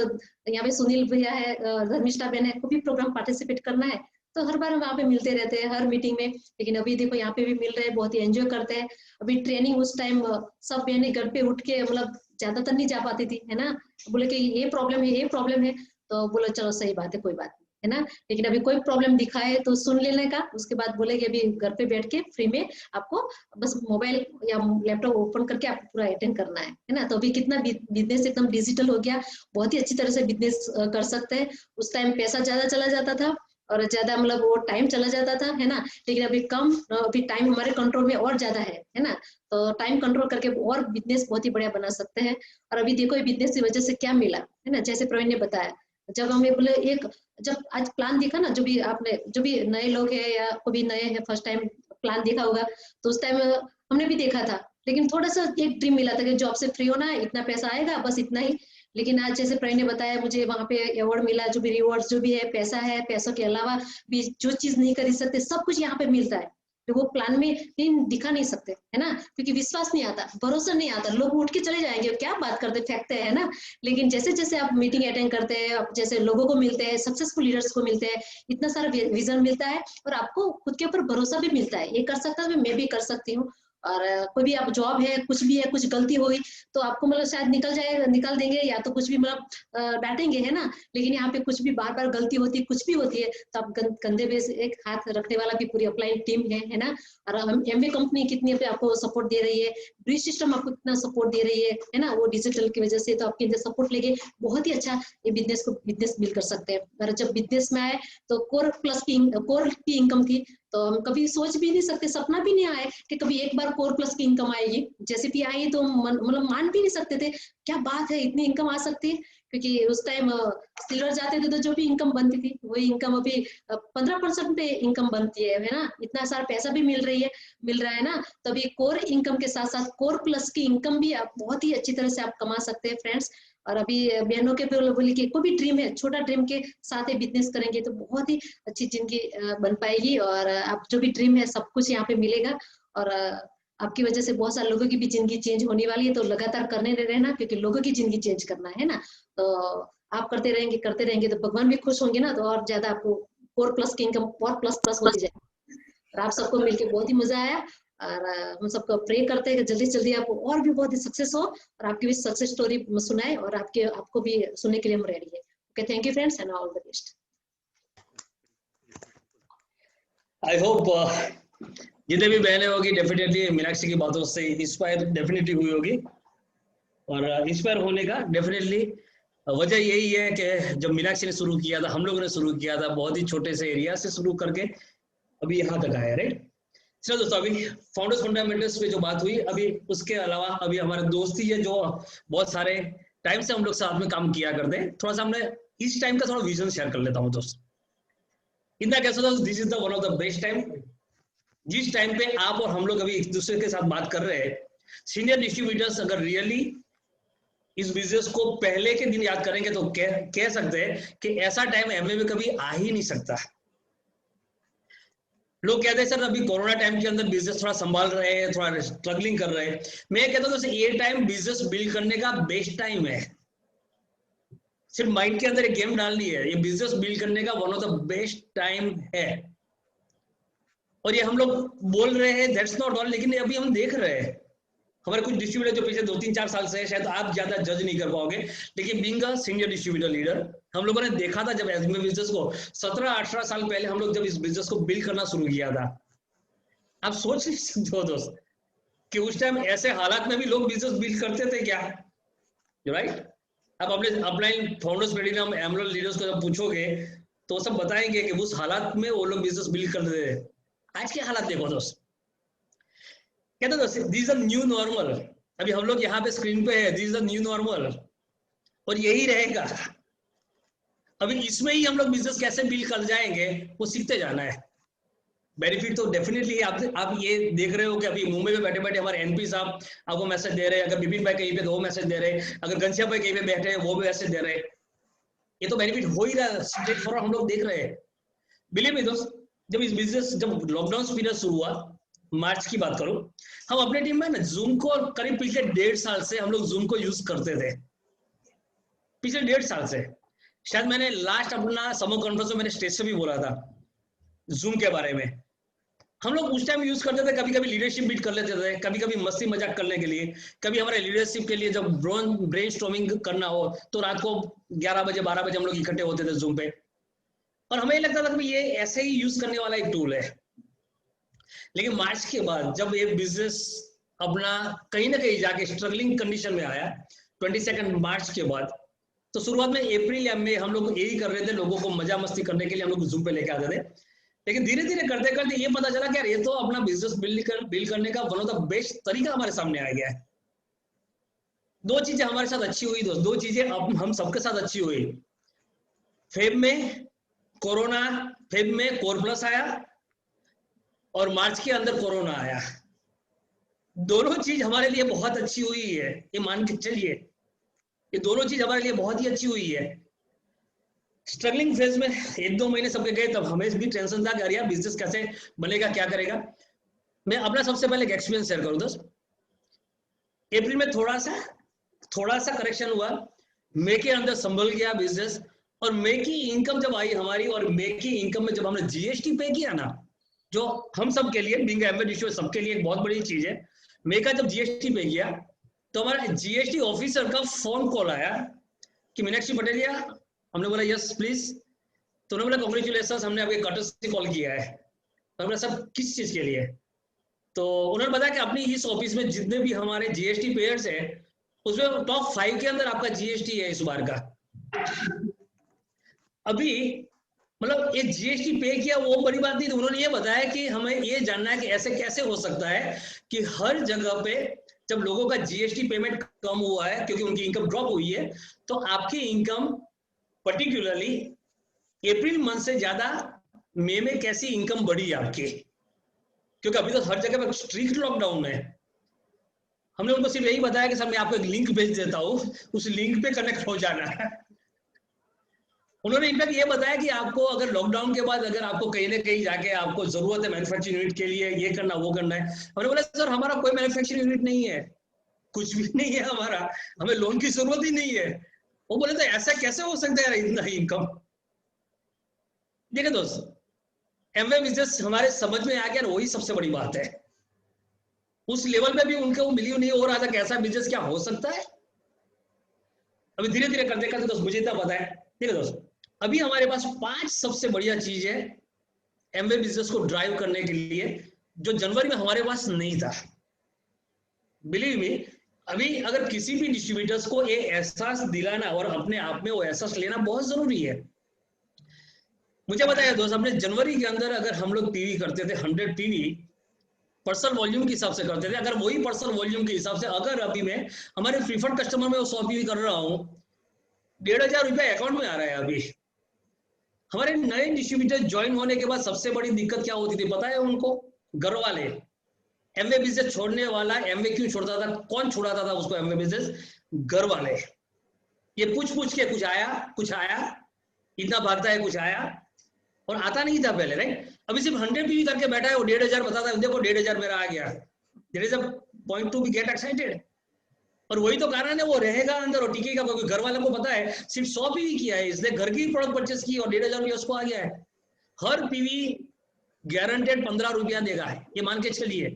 यहाँ पे सुनील भैया है, धर्मिष्ठा बहन है, कोई भी प्रोग्राम पार्टिसिपेट करना है तो हर बार वहाँ पे मिलते रहते हैं हर मीटिंग में। लेकिन अभी देखो यहाँ पे भी मिल रहे हैं, बहुत ही एंजॉय करते हैं। अभी ट्रेनिंग उस टाइम सब बहनें घर पे उठ के मतलब ज्यादातर नहीं जा पाती थी, है ना, बोले कि ये प्रॉब्लम है, तो बोले चलो सही बात है कोई बात नहीं, है ना। लेकिन अभी कोई प्रॉब्लम दिखाए तो सुन लेने का, उसके बाद बोले कि अभी घर पे बैठ के फ्री में आपको बस मोबाइल या लैपटॉप ओपन करके आपको पूरा अटेंड करना है ना। तो अभी कितना बिजनेस एकदम डिजिटल हो गया, बहुत ही अच्छी तरह से बिजनेस कर सकते हैं। उस टाइम पैसा ज्यादा चला जाता था और ज्यादा मतलब वो टाइम चला जाता था, है ना, लेकिन अभी कम, अभी टाइम हमारे कंट्रोल में और ज्यादा है ना, तो टाइम कंट्रोल करके और बिजनेस बहुत ही बढ़िया बना सकते हैं। और अभी देखो ये बिजनेस की वजह से क्या मिला, है ना, जैसे प्रवीण ने बताया, जब हमें बोले जब आज प्लान देखा ना, जो भी नए लोग हैं या कोई भी नए हैं फर्स्ट टाइम प्लान देखा होगा, तो उस टाइम हमने भी देखा था, लेकिन थोड़ा सा एक ड्रीम मिला था कि जॉब से फ्री होना है, इतना पैसा आएगा बस इतना ही। लेकिन आज जैसे प्रवीण ने बताया, मुझे वहां पे अवार्ड मिला, जो भी रिवॉर्ड जो भी है, पैसा है, पैसों के अलावा भी जो चीज नहीं खरीद सकते सब कुछ यहाँ पे मिलता है, तो वो प्लान में दिखा नहीं सकते, है ना, क्योंकि विश्वास नहीं आता, भरोसा नहीं आता, लोग उठ के चले जाएंगे क्या बात करते फेंकते हैं ना। लेकिन जैसे जैसे आप मीटिंग अटेंड करते हैं, आप जैसे लोगों को मिलते हैं, सक्सेसफुल लीडर्स को मिलते हैं, इतना सारा विजन मिलता है और आपको खुद के ऊपर भरोसा भी मिलता है, ये कर सकता है मैं भी कर सकती हूँ। और कोई भी आप जॉब है, कुछ भी है, कुछ गलती हुई तो आपको मतलब शायद निकल देंगे या तो कुछ भी मतलब डांटेंगे, है ना। लेकिन यहाँ पे कुछ भी बार बार गलती होती है, कुछ भी होती है, तो आप कंधे पे एक हाथ रखने वाला भी पूरी अपलाइन टीम है ना। और एमवे कंपनी कितनी आपको सपोर्ट दे रही है, ब्रिज सिस्टम आपको कितना सपोर्ट दे रही है ना, वो डिजिटल की वजह से, तो आपके अंदर सपोर्ट लेके बहुत ही अच्छा ये बिजनेस बिल्ड कर सकते हैं। और जब बिजनेस में आए तो कोर की इनकम थी, तो हम कभी सोच भी नहीं सकते, सपना भी नहीं आया कि कभी एक बार कोर प्लस की इनकम आएगी, जैसे भी आई तो मतलब मान भी नहीं सकते थे क्या बात है इतनी इनकम आ सकती है। क्योंकि उस टाइम सिल्वर जाते थे तो जो भी इनकम बनती थी वही इनकम अभी 15% पे इनकम बनती है ना, इतना सारा पैसा भी मिल रहा है ना। तभी कोर इनकम के साथ साथ कोर प्लस की इनकम भी आप बहुत ही अच्छी तरह से आप कमा सकते हैं फ्रेंड्स। और अभी बहनों के बोले कि कोई भी ड्रीम है, छोटा ड्रीम के साथ बिजनेस करेंगे तो बहुत ही अच्छी जिंदगी बन पाएगी, और आप जो भी ड्रीम है सब कुछ यहाँ पे मिलेगा। और आपकी वजह से बहुत सारे लोगों की भी जिंदगी चेंज होने वाली है, तो लगातार करने रहना, क्योंकि लोगों की जिंदगी चेंज करना है ना। तो आप करते रहेंगे तो भगवान भी खुश होंगे ना, तो और ज्यादा आपको कोर प्लस की इनकम और प्लस होती जाएगी। और आप सबको मिलकर बहुत ही मजा आया, और हम सबको प्रे करते हैं कि जल्दी से जल्दी आप और भी बहुत ही सक्सेस हो, और आपकी भी सक्सेस स्टोरी सुनाए, और आपको भी सुनने के लिए हम रेडी है। Okay, thank you friends and all the best. I hope जितने भी बहनें होगी डेफिनेटली मीनाक्षी की बातों से इंस्पायर डेफिनेटली हुई होगी, और इंस्पायर होने का डेफिनेटली वजह यही है कि जब मीनाक्षी ने शुरू किया था, हम लोगों ने शुरू किया था बहुत ही छोटे से एरिया से शुरू करके अभी यहाँ तक आया, राइट। चलो दोस्तों, अभी फाउंडर्स फंडामेंटल्स पे जो बात हुई, अभी उसके अलावा अभी हमारे दोस्ती है जो बहुत सारे टाइम से हम लोग साथ में काम किया करते हैं, थोड़ा सा हमने इस टाइम का थोड़ा विजन शेयर कर लेता हूँ दोस्त। इतना कैसा था, this is the one of the best time, जिस टाइम पे आप और हम लोग अभी एक दूसरे के साथ बात कर रहे हैं। सीनियर डिस्ट्रीब्यूटर्स अगर रियली इस बिजनेस को पहले के दिन याद करेंगे तो कह सकते हैं कि ऐसा टाइम एमवे में कभी आ ही नहीं सकता। लोग कहते हैं सर अभी कोरोना टाइम के अंदर बिजनेस थोड़ा संभाल रहे हैं, थोड़ा स्ट्रगलिंग कर रहे हैं। मैं कहता हूँ ये टाइम बिजनेस बिल्ड करने का बेस्ट टाइम है। सिर्फ माइंड के अंदर एक गेम डालनी है। ये बिजनेस बिल्ड करने का one of the best time है। और ये हम लोग बोल रहे हैं दैट्स नॉट ऑल, लेकिन अभी हम देख रहे हैं हमारे कुछ डिस्ट्रीब्यूटर जो पिछले 2-3-4 साल से है, शायद आप ज्यादा जज नहीं कर पाओगे, लेकिन being a senior distributor leader हम लोगों ने देखा था जब एमवे बिजनेस को 17-18 साल पहले हम लोग जब इस बिजनेस को बिल्ड करना शुरू किया था। आप सोच नहीं सकते हो दोस्त कि उस टाइम ऐसे हालात में भी लोग बिजनेस बिल्ड करते थे क्या, राइट? आप अपने upline founders platinum emerald leaders को जब पूछोगे तो वो सब बताएंगे कि उस हालात में वो लोग बिजनेस बिल्ड करते थे। आज के हालात देखो दोस्त, कहते दोस्त this is the new normal. अभी हम लोग यहाँ पे स्क्रीन पे है, this is the new normal और यही रहेगा। अभी इसमें ही हम लोग बिजनेस कैसे बिल्ड कर जाएंगे वो सीखते जाना है। बेनिफिट तो डेफिनेटली आप ये देख रहे हो कि अभी मुंबई में बैठे बैठे हमारे एनपी साहब आपको मैसेज दे रहे हैं, अगर बिपिन भाई कहीं पे तो वो मैसेज दे रहे हैं, अगर घनश्याम भाई कहीं पे बैठे हैं वो भी मैसेज दे रहे हैं। ये तो बेनिफिट हो ही रहा है, स्ट्रेट फॉरवर्ड हम लोग देख रहे हैं। बिलीव मी दोस्त, जब इस बिजनेस जब लॉकडाउन पीरियड शुरू हुआ, मार्च की बात करूं, हम अपने टीम में ना जूम को करीब पिछले 1.5 साल से हम लोग जूम को यूज करते थे। पिछले 1.5 साल से शायद मैंने लास्ट अपना समर कॉन्फ्रेंस में मैंने स्टेज से भी बोला था जूम के बारे में। हम लोग उस टाइम यूज करते थे, कभी कभी लीडरशिप बीट कर लेते थे, कभी कभी मस्ती मजाक करने के लिए, कभी हमारे लीडरशिप के लिए जब ब्रेनस्टॉर्मिंग करना हो तो रात को 11 बजे 12 बजे हम लोग इकट्ठे होते थे जूम पे। और हमें लगता था कि ये ऐसे ही यूज करने वाला एक टूल है। लेकिन मार्च के बाद जब ये बिजनेस अपना कहीं ना कहीं जाके स्ट्रगलिंग कंडीशन में आया 22 मार्च के बाद, तो शुरुआत में अप्रैल या मई हम लोग यही कर रहे थे, लोगों को मजा मस्ती करने के लिए हम लोग जूम पे लेके आते थे। लेकिन धीरे धीरे करते करते ये पता चला कि यार ये तो अपना बिजनेस बिल्ड करने का वन ऑफ द बेस्ट तरीका हमारे सामने आ गया है। 2 चीजें हमारे साथ अच्छी हुई दोस्त, 2 चीजें हम सबके साथ अच्छी हुई। फेब में कोरोना, फेब में कोर प्लस आया और मार्च के अंदर कोरोना आया। दोनों चीज हमारे लिए बहुत अच्छी हुई है, ये मान के चलिए। ये दोनों चीज हमारे लिए बहुत ही अच्छी हुई है। स्ट्रगलिंग फेज में 1-2 महीने सबके गए, तब हमें भी टेंशन था कि अरे यार बिजनेस कैसे बनेगा, क्या करेगा। मैं अपना सबसे पहले एक एक्सपीरियंस शेयर करूं दोस्त। अप्रैल में थोड़ा सा करेक्शन हुआ, मई के अंदर संभल गया बिजनेस। और मई की इनकम जब आई हमारी, और मई की इनकम में जब हमने जीएसटी पे किया ना, जो हम सब के लिए बीइंग एमवे इश्यू सबके लिए एक बहुत बड़ी चीज है। मई का जब जीएसटी पे किया तो हमारा जीएसटी ऑफिसर का फोन कॉल आया कि मीनाक्षी पटेलिया। हमने बोला यस प्लीज। तो उन्होंने बोला कांग्रेचुलेशंस, हमने आपके कर्टसी कॉल किया है। तो हमने सब किस चीज के लिए? तो उन्होंने बताया कि अपनी इस ऑफिस में जितने भी हमारे जीएसटी पेयर्स है उसमें टॉप 5 के अंदर आपका जीएसटी है इस बार का। अभी मतलब ये जीएसटी पे किया वो बड़ी बात नहीं थी। उन्होंने ये बताया कि हमें ये जानना है कि ऐसे कैसे हो सकता है कि हर जगह पे जब लोगों का जीएसटी पेमेंट कम हुआ है क्योंकि उनकी इनकम ड्रॉप हुई है, तो आपकी इनकम पर्टिकुलरली अप्रैल मंथ से ज्यादा मई में कैसी इनकम बढ़ी आपकी, क्योंकि अभी तो हर जगह पे स्ट्रिक्ट लॉकडाउन है। हमने उनको सिर्फ यही बताया कि सर मैं आपको एक लिंक भेज देता हूँ, उस लिंक पे कनेक्ट हो जाना है। उन्होंने इनफैक्ट ये बताया कि आपको अगर लॉकडाउन के बाद अगर आपको कहीं ना कहीं जाके आपको जरूरत है मैन्युफैक्चरिंग यूनिट के लिए, ये करना वो करना है। हमने बोला सर हमारा कोई मैन्युफैक्चरिंग यूनिट नहीं है, कुछ भी नहीं है हमारा, हमें लोन की जरूरत ही नहीं है। वो बोले तो ऐसा कैसे हो सकता है इतना इनकम। देखिए दोस्त, एमवे बिजनेस हमारे समझ में आ गया, वही सबसे बड़ी बात है। उस लेवल पे भी उनको बिलीव नहीं हो रहा था कि ऐसा बिजनेस क्या हो सकता है। अभी धीरे धीरे करते करते दोस्त मुझे इतना पता है। ठीक है दोस्त, अभी हमारे पास 5 सबसे बढ़िया चीज है एमवे बिजनेस को ड्राइव करने के लिए, जो जनवरी में हमारे पास नहीं था। बिलीव मी, अभी अगर किसी भी डिस्ट्रीब्यूटर्स को ये एहसास दिलाना और अपने आप में वो एहसास लेना बहुत जरूरी है। मुझे बताया दोस्त, अपने जनवरी के अंदर अगर हम लोग टीवी करते थे 100 टीवी पर्सनल वॉल्यूम के हिसाब से करते थे, अगर वही पर्सनल वॉल्यूम के हिसाब से अगर अभी मैं हमारे प्रीफर्ड कस्टमर में 100 टीवी कर रहा हूँ, 1,500 रुपया अकाउंट में आ रहा है। अभी हमारे नए डिस्ट्रीब्यूटर ज्वाइन होने के बाद सबसे बड़ी दिक्कत क्या होती थी पता है उनको? घर वाले। एमवे बिजनेस छोड़ने वाला एमवे क्यों छोड़ता था? कौन छुड़ाता था उसको एमवे बिजनेस? घर वाले। ये पूछ के कुछ आया, इतना भागता है कुछ आया, और आता नहीं था पहले, राइट? अभी सिर्फ 100 टीवी करके बैठा है, वो 1,500 बताता है, देखो 1,500 मेरा आ गया। There is a point to be get excited. और वही तो कारण है वो रहेगा अंदर और टिकेगा, क्योंकि घर वालों को पता है सिर्फ 100 पीवी किया है, इसलिए घर की प्रोडक्ट परचेस की और 1,500 रुपया उसको आ गया है। हर पीवी गारंटेड 15 रुपया देगा है, ये मान के चलिए।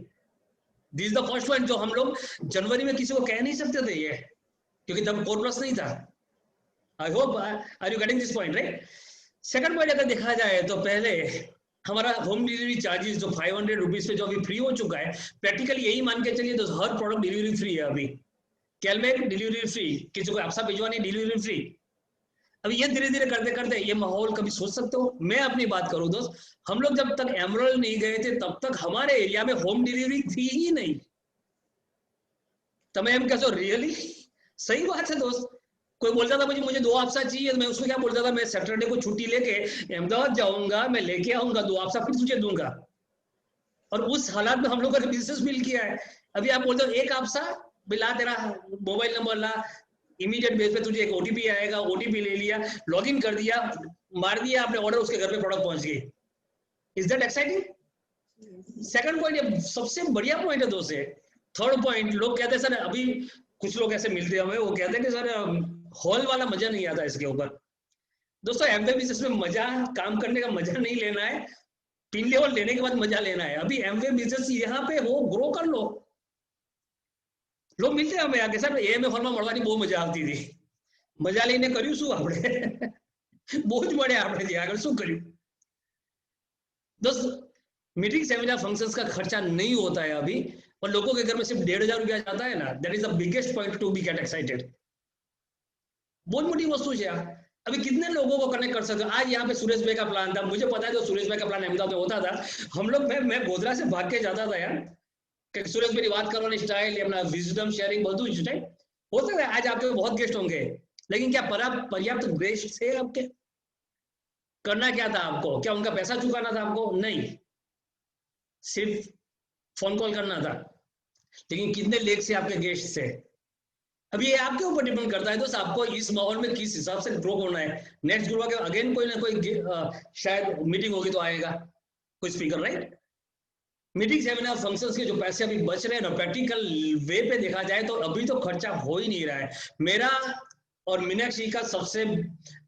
This is the first point जो हम लोग जनवरी में किसी को कह नहीं सकते थे ये, क्योंकि तब कोर प्लस नहीं था। I hope are you getting this point, right? Second point अगर देखा जाए तो पहले हमारा होम डिलीवरी चार्जेस जो 500 रुपीज पे जो अभी फ्री हो चुका है, प्रैक्टिकली यही मान के चलिए तो हर प्रोडक्ट डिलीवरी फ्री है। अभी कैलमेट डिलीवरी फ्री, किसी को आपसा भिजवानी डिलीवरी फ्री। अभी ये धीरे धीरे करते करते ये माहौल कभी सोच सकते हो, मैं अपनी बात करूं दोस्त, हम लोग जब तक एमरल्ड नहीं गए थे तब तक हमारे एरिया में होम डिलीवरी थी ही नहीं। तब हम कैसे रियली सही बात है दोस्त। कोई बोलता था मुझे 2 आपसा चाहिए, मैं उसको क्या बोलता था, मैं सैटरडे को छुट्टी लेके अहमदाबाद जाऊंगा, मैं लेके आऊंगा 2 आपसा, फिर तुझे दूंगा। और उस हालात में हम लोग का बिजनेस बिल किया है। अभी आप बोलते हो 1 आपसा बिला, तेरा मोबाइल नंबर ला, इमीडिएट बेस पे तुझे एक ओटीपी आएगा, ओटीपी ले लिया, लॉगिन कर दिया, मार दिया आपने ऑर्डर, उसके घर पे प्रोडक्ट पहुंच गई। Is that exciting? Second point, सबसे बढ़िया पॉइंट है दोस्त। थर्ड पॉइंट, लोग कहते हैं सर, अभी कुछ लोग ऐसे मिलते हैं हमें, वो कहते हैं कि सर हॉल वाला मजा नहीं आता इसके ऊपर। दोस्तों एमवे बिजनेस में मजा, काम करने का मजा नहीं लेना है, पिन लेवल लेने के बाद मजा लेना है। अभी एमवे बिजनेस यहाँ पे हो, ग्रो कर लो। लोग मिलते हैं हमें आके, सर एमवे हॉल में મળવાની બહુ મજા આવતી હતી, મજા લઈને કર્યું શું આપણે? બહુ જ મળે આપણે જે આગળ શું કર્યું? दोस्त मीटिंग सेमिनार फंक्शंस का खर्चा नहीं होता है अभी, और लोगों के घर में सिर्फ 1,500 रुपया जाता है ना, that is the biggest point to be get excited. बहुत मोटी वस्तु है यार। अभी कितने लोगों को कनेक्ट कर सकते? आज यहाँ पे सुरेश भाई का प्लान था, मुझे पता है जो सुरेश भाई का प्लान अहमदाबाद में होता था, हम लोग मैं गोधरा से भाग के जाता था यार, कि सुरेश भाई बात करवानी स्टाइल, अपना विजडम शेयरिंग बहुत स्टाइल। हो सकता है आज आपके बहुत गेस्ट होंगे, लेकिन क्या पर्याप्त गेस्ट थे आपके? करना क्या था आपको? क्या उनका पैसा चुकाना था आपको? नहीं, सिर्फ फोन कॉल करना था। लेकिन कितने लेख से आपके गेस्ट थे? अभी ये आपके ऊपर डिपेंड करता है दोस्त, आपको इस माहौल में किस हिसाब से ग्रो करना है। नेक्स्ट गुरुवार के अगेन कोई ना कोई शायद मीटिंग होगी तो आएगा कोई speaker, right? Meeting seminar functions के जो पैसे अभी बच रहे हैं ना, प्रैक्टिकल वे पे देखा जाए तो अभी तो खर्चा हो ही नहीं रहा है। मेरा और मीनाक्षी का सबसे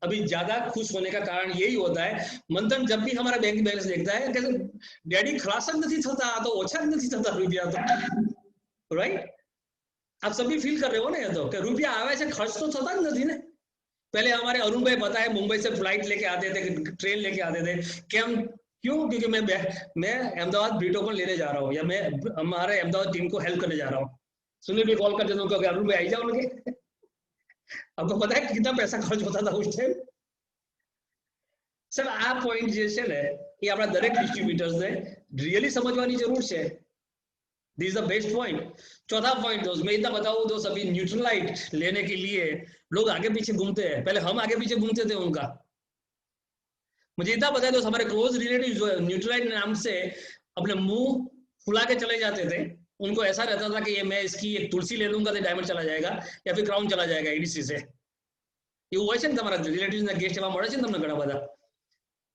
अभी ज्यादा खुश होने का कारण यही होता है, मंथन जब भी हमारा बैंक बैलेंस देखता है कैसे डैडी खलास नहीं थता तो ओछा नहीं थता रुपया, तो राइट? आप सभी फील कर रहे हो ना ये तो, कि रुपया आवे से खर्च तो थता नहीं ने। पहले हमारे अरुण भाई पता है मुंबई से फ्लाइट लेके आते थे, ट्रेन लेके आते थे, क्यों? क्योंकि मैं अहमदाबाद ब्रीटोकन लेने जा रहा हूँ, या मैं हमारे अहमदाबाद टीम को हेल्प करने जा रहा हूँ। सुनील भी कॉल कर देता हूँ क्योंकि अरुण भाई आई जाओ उनके। आपको पता है कितना पैसा खर्च होता था उस टाइम? सर આ પોઈન્ટ જે છે ને એ આપણા દરેક ડિસ્ટ્રીબ્યુટર્સને રિયલી સમજવાની જરૂર છે। This is the best point. चौथा पॉइंट दोस्त, मैं इतना बताऊं दोस्त, अभी न्यूट्रलाइट लेने के लिए लोग आगे पीछे घूमते हैं, पहले हम आगे पीछे घूमते थे उनका। मुझे इतना पता है दोस्त, हमारे क्लोज रिलेटिव जो है न्यूट्रलाइट नाम से अपने मुंह फुला के चले जाते थे। उनको ऐसा रहता था कि ये मैं इसकी एक तुलसी ले लूंगा तो डायमंड चला जाएगा या फिर क्राउन चला जाएगा एडीसी से। એવું હોય છે ને તમારા રિલેટિવ્સ ના ગેસ્ટ એવા મળે છે ને તમને ઘણા બધા,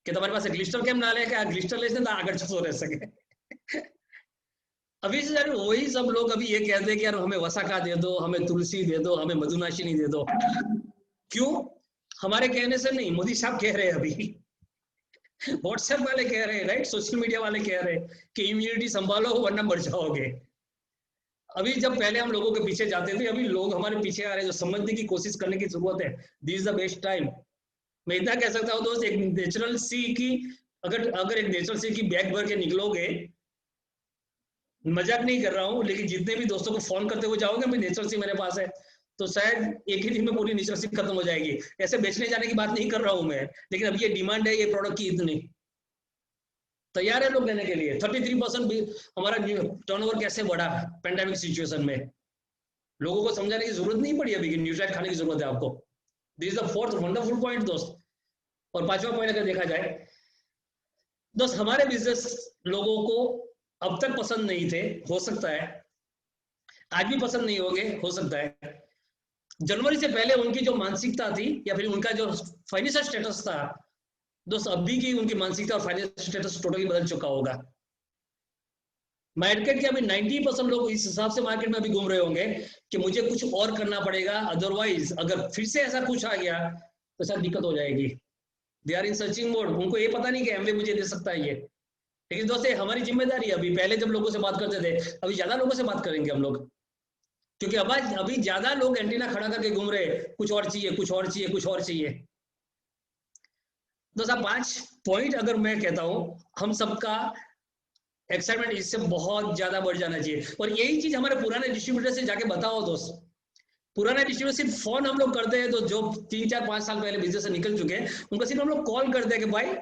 કે તમારી પાસે ગ્લિસ્ટર કેમ ના લે, કે આ ગ્લિસ્ટર લેશે તો આગળ જતો रह सके। अभी से यार वही सब लोग अभी ये कहते हैं कि यार हमें वसाका दे दो, हमें तुलसी दे दो, हमें मधुनाशिनी दे दो। क्यों? हमारे कहने से नहीं, मोदी साहब कह रहे हैं, अभी व्हाट्सएप वाले कह रहे हैं, राइट? सोशल मीडिया वाले कह रहे हैं कि इम्यूनिटी संभालो वरना मर जाओगे। अभी जब पहले हम लोगों के पीछे जाते थे, अभी लोग हमारे पीछे आ रहे हैं, जो समझने की कोशिश करने की जरूरत है। This is the best time. मैं इतना कह सकता हूँ दोस्त, एक नेचुरल सी की अगर एक नेचुरल सी की बैग भर के निकलोगे, मजाक नहीं कर रहा हूँ, लेकिन जितने भी दोस्तों को फोन करते हुए जाओगे भाई नेचुरल सी मेरे पास है, तो शायद एक ही दिन में पूरी नेचुरल सी खत्म हो जाएगी। ऐसे बेचने जाने की बात नहीं कर रहा हूँ मैं, लेकिन अब ये डिमांड है ये प्रोडक्ट की, इतनी तैयार है लोग लेने के लिए। 33% हमारा टर्नओवर कैसे बढ़ा पेंडेमिक सिचुएशन में, लोगों को समझाने की जरूरत नहीं पड़ी अभी कि न्यूट्राइट खाने की जरूरत है आपको। This is the fourth wonderful point दोस्त। और पांचवा पॉइंट अगर देखा जाए दोस्त, हमारे बिजनेस लोगों को अब तक पसंद नहीं थे, हो सकता है आज भी पसंद नहीं होंगे, हो सकता है। जनवरी से पहले उनकी जो मानसिकता थी या फिर उनका जो फाइनेंशियल स्टेटस था दोस्त, अभी की उनकी मानसिकता और फाइनेंशियल स्टेटस टोटली बदल चुका होगा। मार्केट के अभी 90% लोग इस हिसाब से मार्केट में अभी घूम रहे होंगे कि मुझे कुछ और करना पड़ेगा, अदरवाइज अगर फिर से ऐसा कुछ आ गया तो शायद दिक्कत हो जाएगी। They are in searching mode, उनको ये पता नहीं कि एमवे मुझे दे सकता है ये। लेकिन दोस्तों हमारी जिम्मेदारी है, अभी पहले जब लोगों से बात करते थे, अभी ज्यादा लोगों से बात करेंगे हम लोग, क्योंकि अभी ज्यादा लोग एंटीना खड़ा करके घूम रहे, कुछ और चाहिए, कुछ और चाहिए, कुछ और चाहिए। दोस्तों 5 पॉइंट अगर मैं कहता हूं, हम सबका एक्साइटमेंट इससे बहुत ज्यादा बढ़ जाना चाहिए। और यही चीज हमारे पुराने डिस्ट्रीब्यूटर से जाके बताओ दोस्त। पुराने डिस्ट्रीब्यूटर सिर्फ फोन हम लोग करते हैं, तो जो 3, 4, 5 साल पहले बिजनेस से निकल चुके हैं, उनको सिर्फ हम लोग कॉल करते हैं कि भाई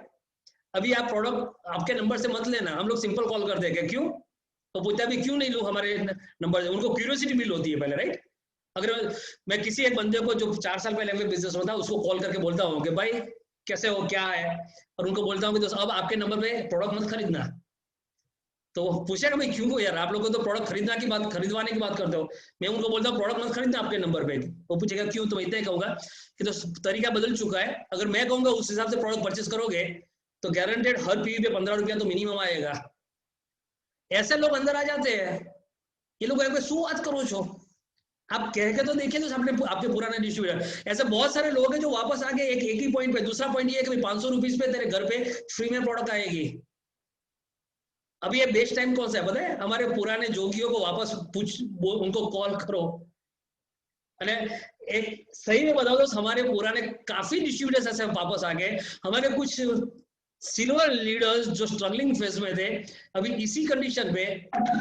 अभी आप प्रोडक्ट आपके नंबर से मत लेना। हम लोग सिंपल कॉल करते हैं, क्यों? तो पूछता है क्यों नहीं लूं हमारे नंबर से। उनको क्यूरियोसिटी मिल होती है पहले, राइट? अगर मैं किसी एक बंदे को जो 4 साल पहले में बिजनेस होता है, उसको कॉल करके बोलता हूँ कि भाई कैसे हो, क्या है, और उनको बोलता हूँ कि दोस्त अब आपके नंबर पे प्रोडक्ट मत खरीदना, तो पूछेगा भाई क्यों यार, आप लोगों तो प्रोडक्ट खरीदवाने की बात करते हो। मैं उनको बोलता हूँ प्रोडक्ट मत खरीदना आपके नंबर पे। वो पूछेगा क्यों, तो मैं इतना ही कहूंगा कि तो तरीका बदल चुका है, अगर मैं कहूंगा उस हिसाब से प्रोडक्ट परचेस करोगे तो गारंटेड हर पीवी पे 15 रुपया तो मिनिमम आएगा। ऐसे लोग अंदर आ जाते हैं, ये लोग शू बात करो छो, आप कह के तो देखिए तो आपके पुराने डिस्ट्रीब्यूटर। ऐसे बहुत सारे लोग हैं जो वापस आके एक ही पॉइंट पे, दूसरा पॉइंट ये है कि 500 रुपीज पे तेरे घर पे फ्री में प्रोडक्ट आएगी। अभी ये बेस्ट टाइम कौन सा है पता है? हमारे पुराने जोगियों को वापस उनको कॉल करो। अरे एक सही में बताओ तो हमारे पुराने काफी डिस्ट्रीब्यूटर्स ऐसे वापस आ गए। हमारे कुछ सिल्वर लीडर्स जो स्ट्रगलिंग फेज में थे, अभी इसी कंडीशन पे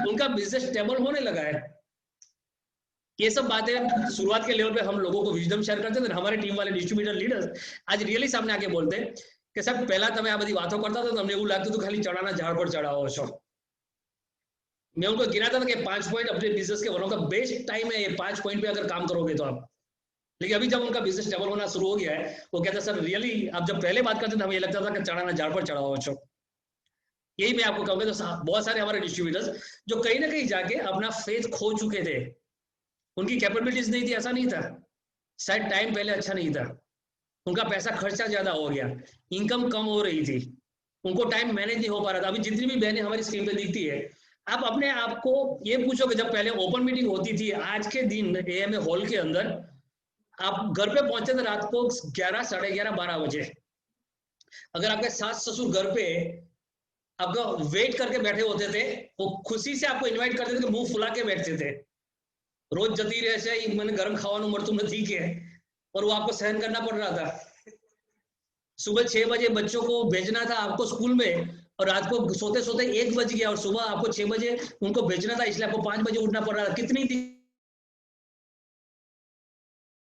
उनका बिजनेस स्टेबल होने लगा है। ये सब बातें शुरुआत के लेवल पे हम लोगों को विजडम शेयर करते थे। हमारे टीम वाले डिस्ट्रीब्यूटर लीडर्स आज रियली सामने आके बोलते कि सर पहला तो मैं आ बधी बातों करता था तो हमने એવું લાગતું હતું ખાલી ચણાના ઝાડ પર ચડાવો છો। मैं उनको गिनाता था कि 5 पॉइंट अपने बिजनेस के one of the best time है ये 5 पॉइंट पे अगर काम करोगे तो आप। लेकिन अभी जब उनका बिजनेस स्टेबल होना शुरू हो गया है, वो कहते हैं सर रियली आप जब पहले बात करते थे हमें ये लगता था कि चढ़ाना झाड़ पर चढ़ाओ છો। यही मैं आपको कहूंगा। तो बहुत सारे हमारे डिस्ट्रीब्यूटर्स जो कहीं ना कहीं जाके अपना फेथ खो चुके थे, उनकी कैपेबिलिटीज नहीं थी, ऐसा नहीं था, शायद टाइम पहले अच्छा नहीं था, उनका पैसा खर्चा ज्यादा हो गया, इनकम कम हो रही थी, उनको टाइम मैनेज नहीं हो पा रहा था। अभी जितनी भी बहनें हमारी स्क्रीन पे दिखती है, आप अपने आप को ये पूछो कि जब पहले ओपन मीटिंग होती थी, आज के दिन एएमए हॉल के अंदर आप घर पे पहुंचे थे रात को 11, साढ़े 11, 12 बजे। अगर आपके सास ससुर घर पे आपका वेट करके बैठे होते थे, वो खुशी से आपको इनवाइट करते थे कि मुंह फुला के बैठते थे। रोज जती रहे से मैंने गर्म खावानू मरतू नहीं के, और वो आपको सहन करना पड़ रहा था। सुबह 6 बजे बच्चों को भेजना था आपको स्कूल में, और रात को सोते सोते 1 बज गया, और सुबह आपको 6 बजे उनको भेजना था, इसलिए आपको 5 बजे उठना पड़ रहा था। कितनी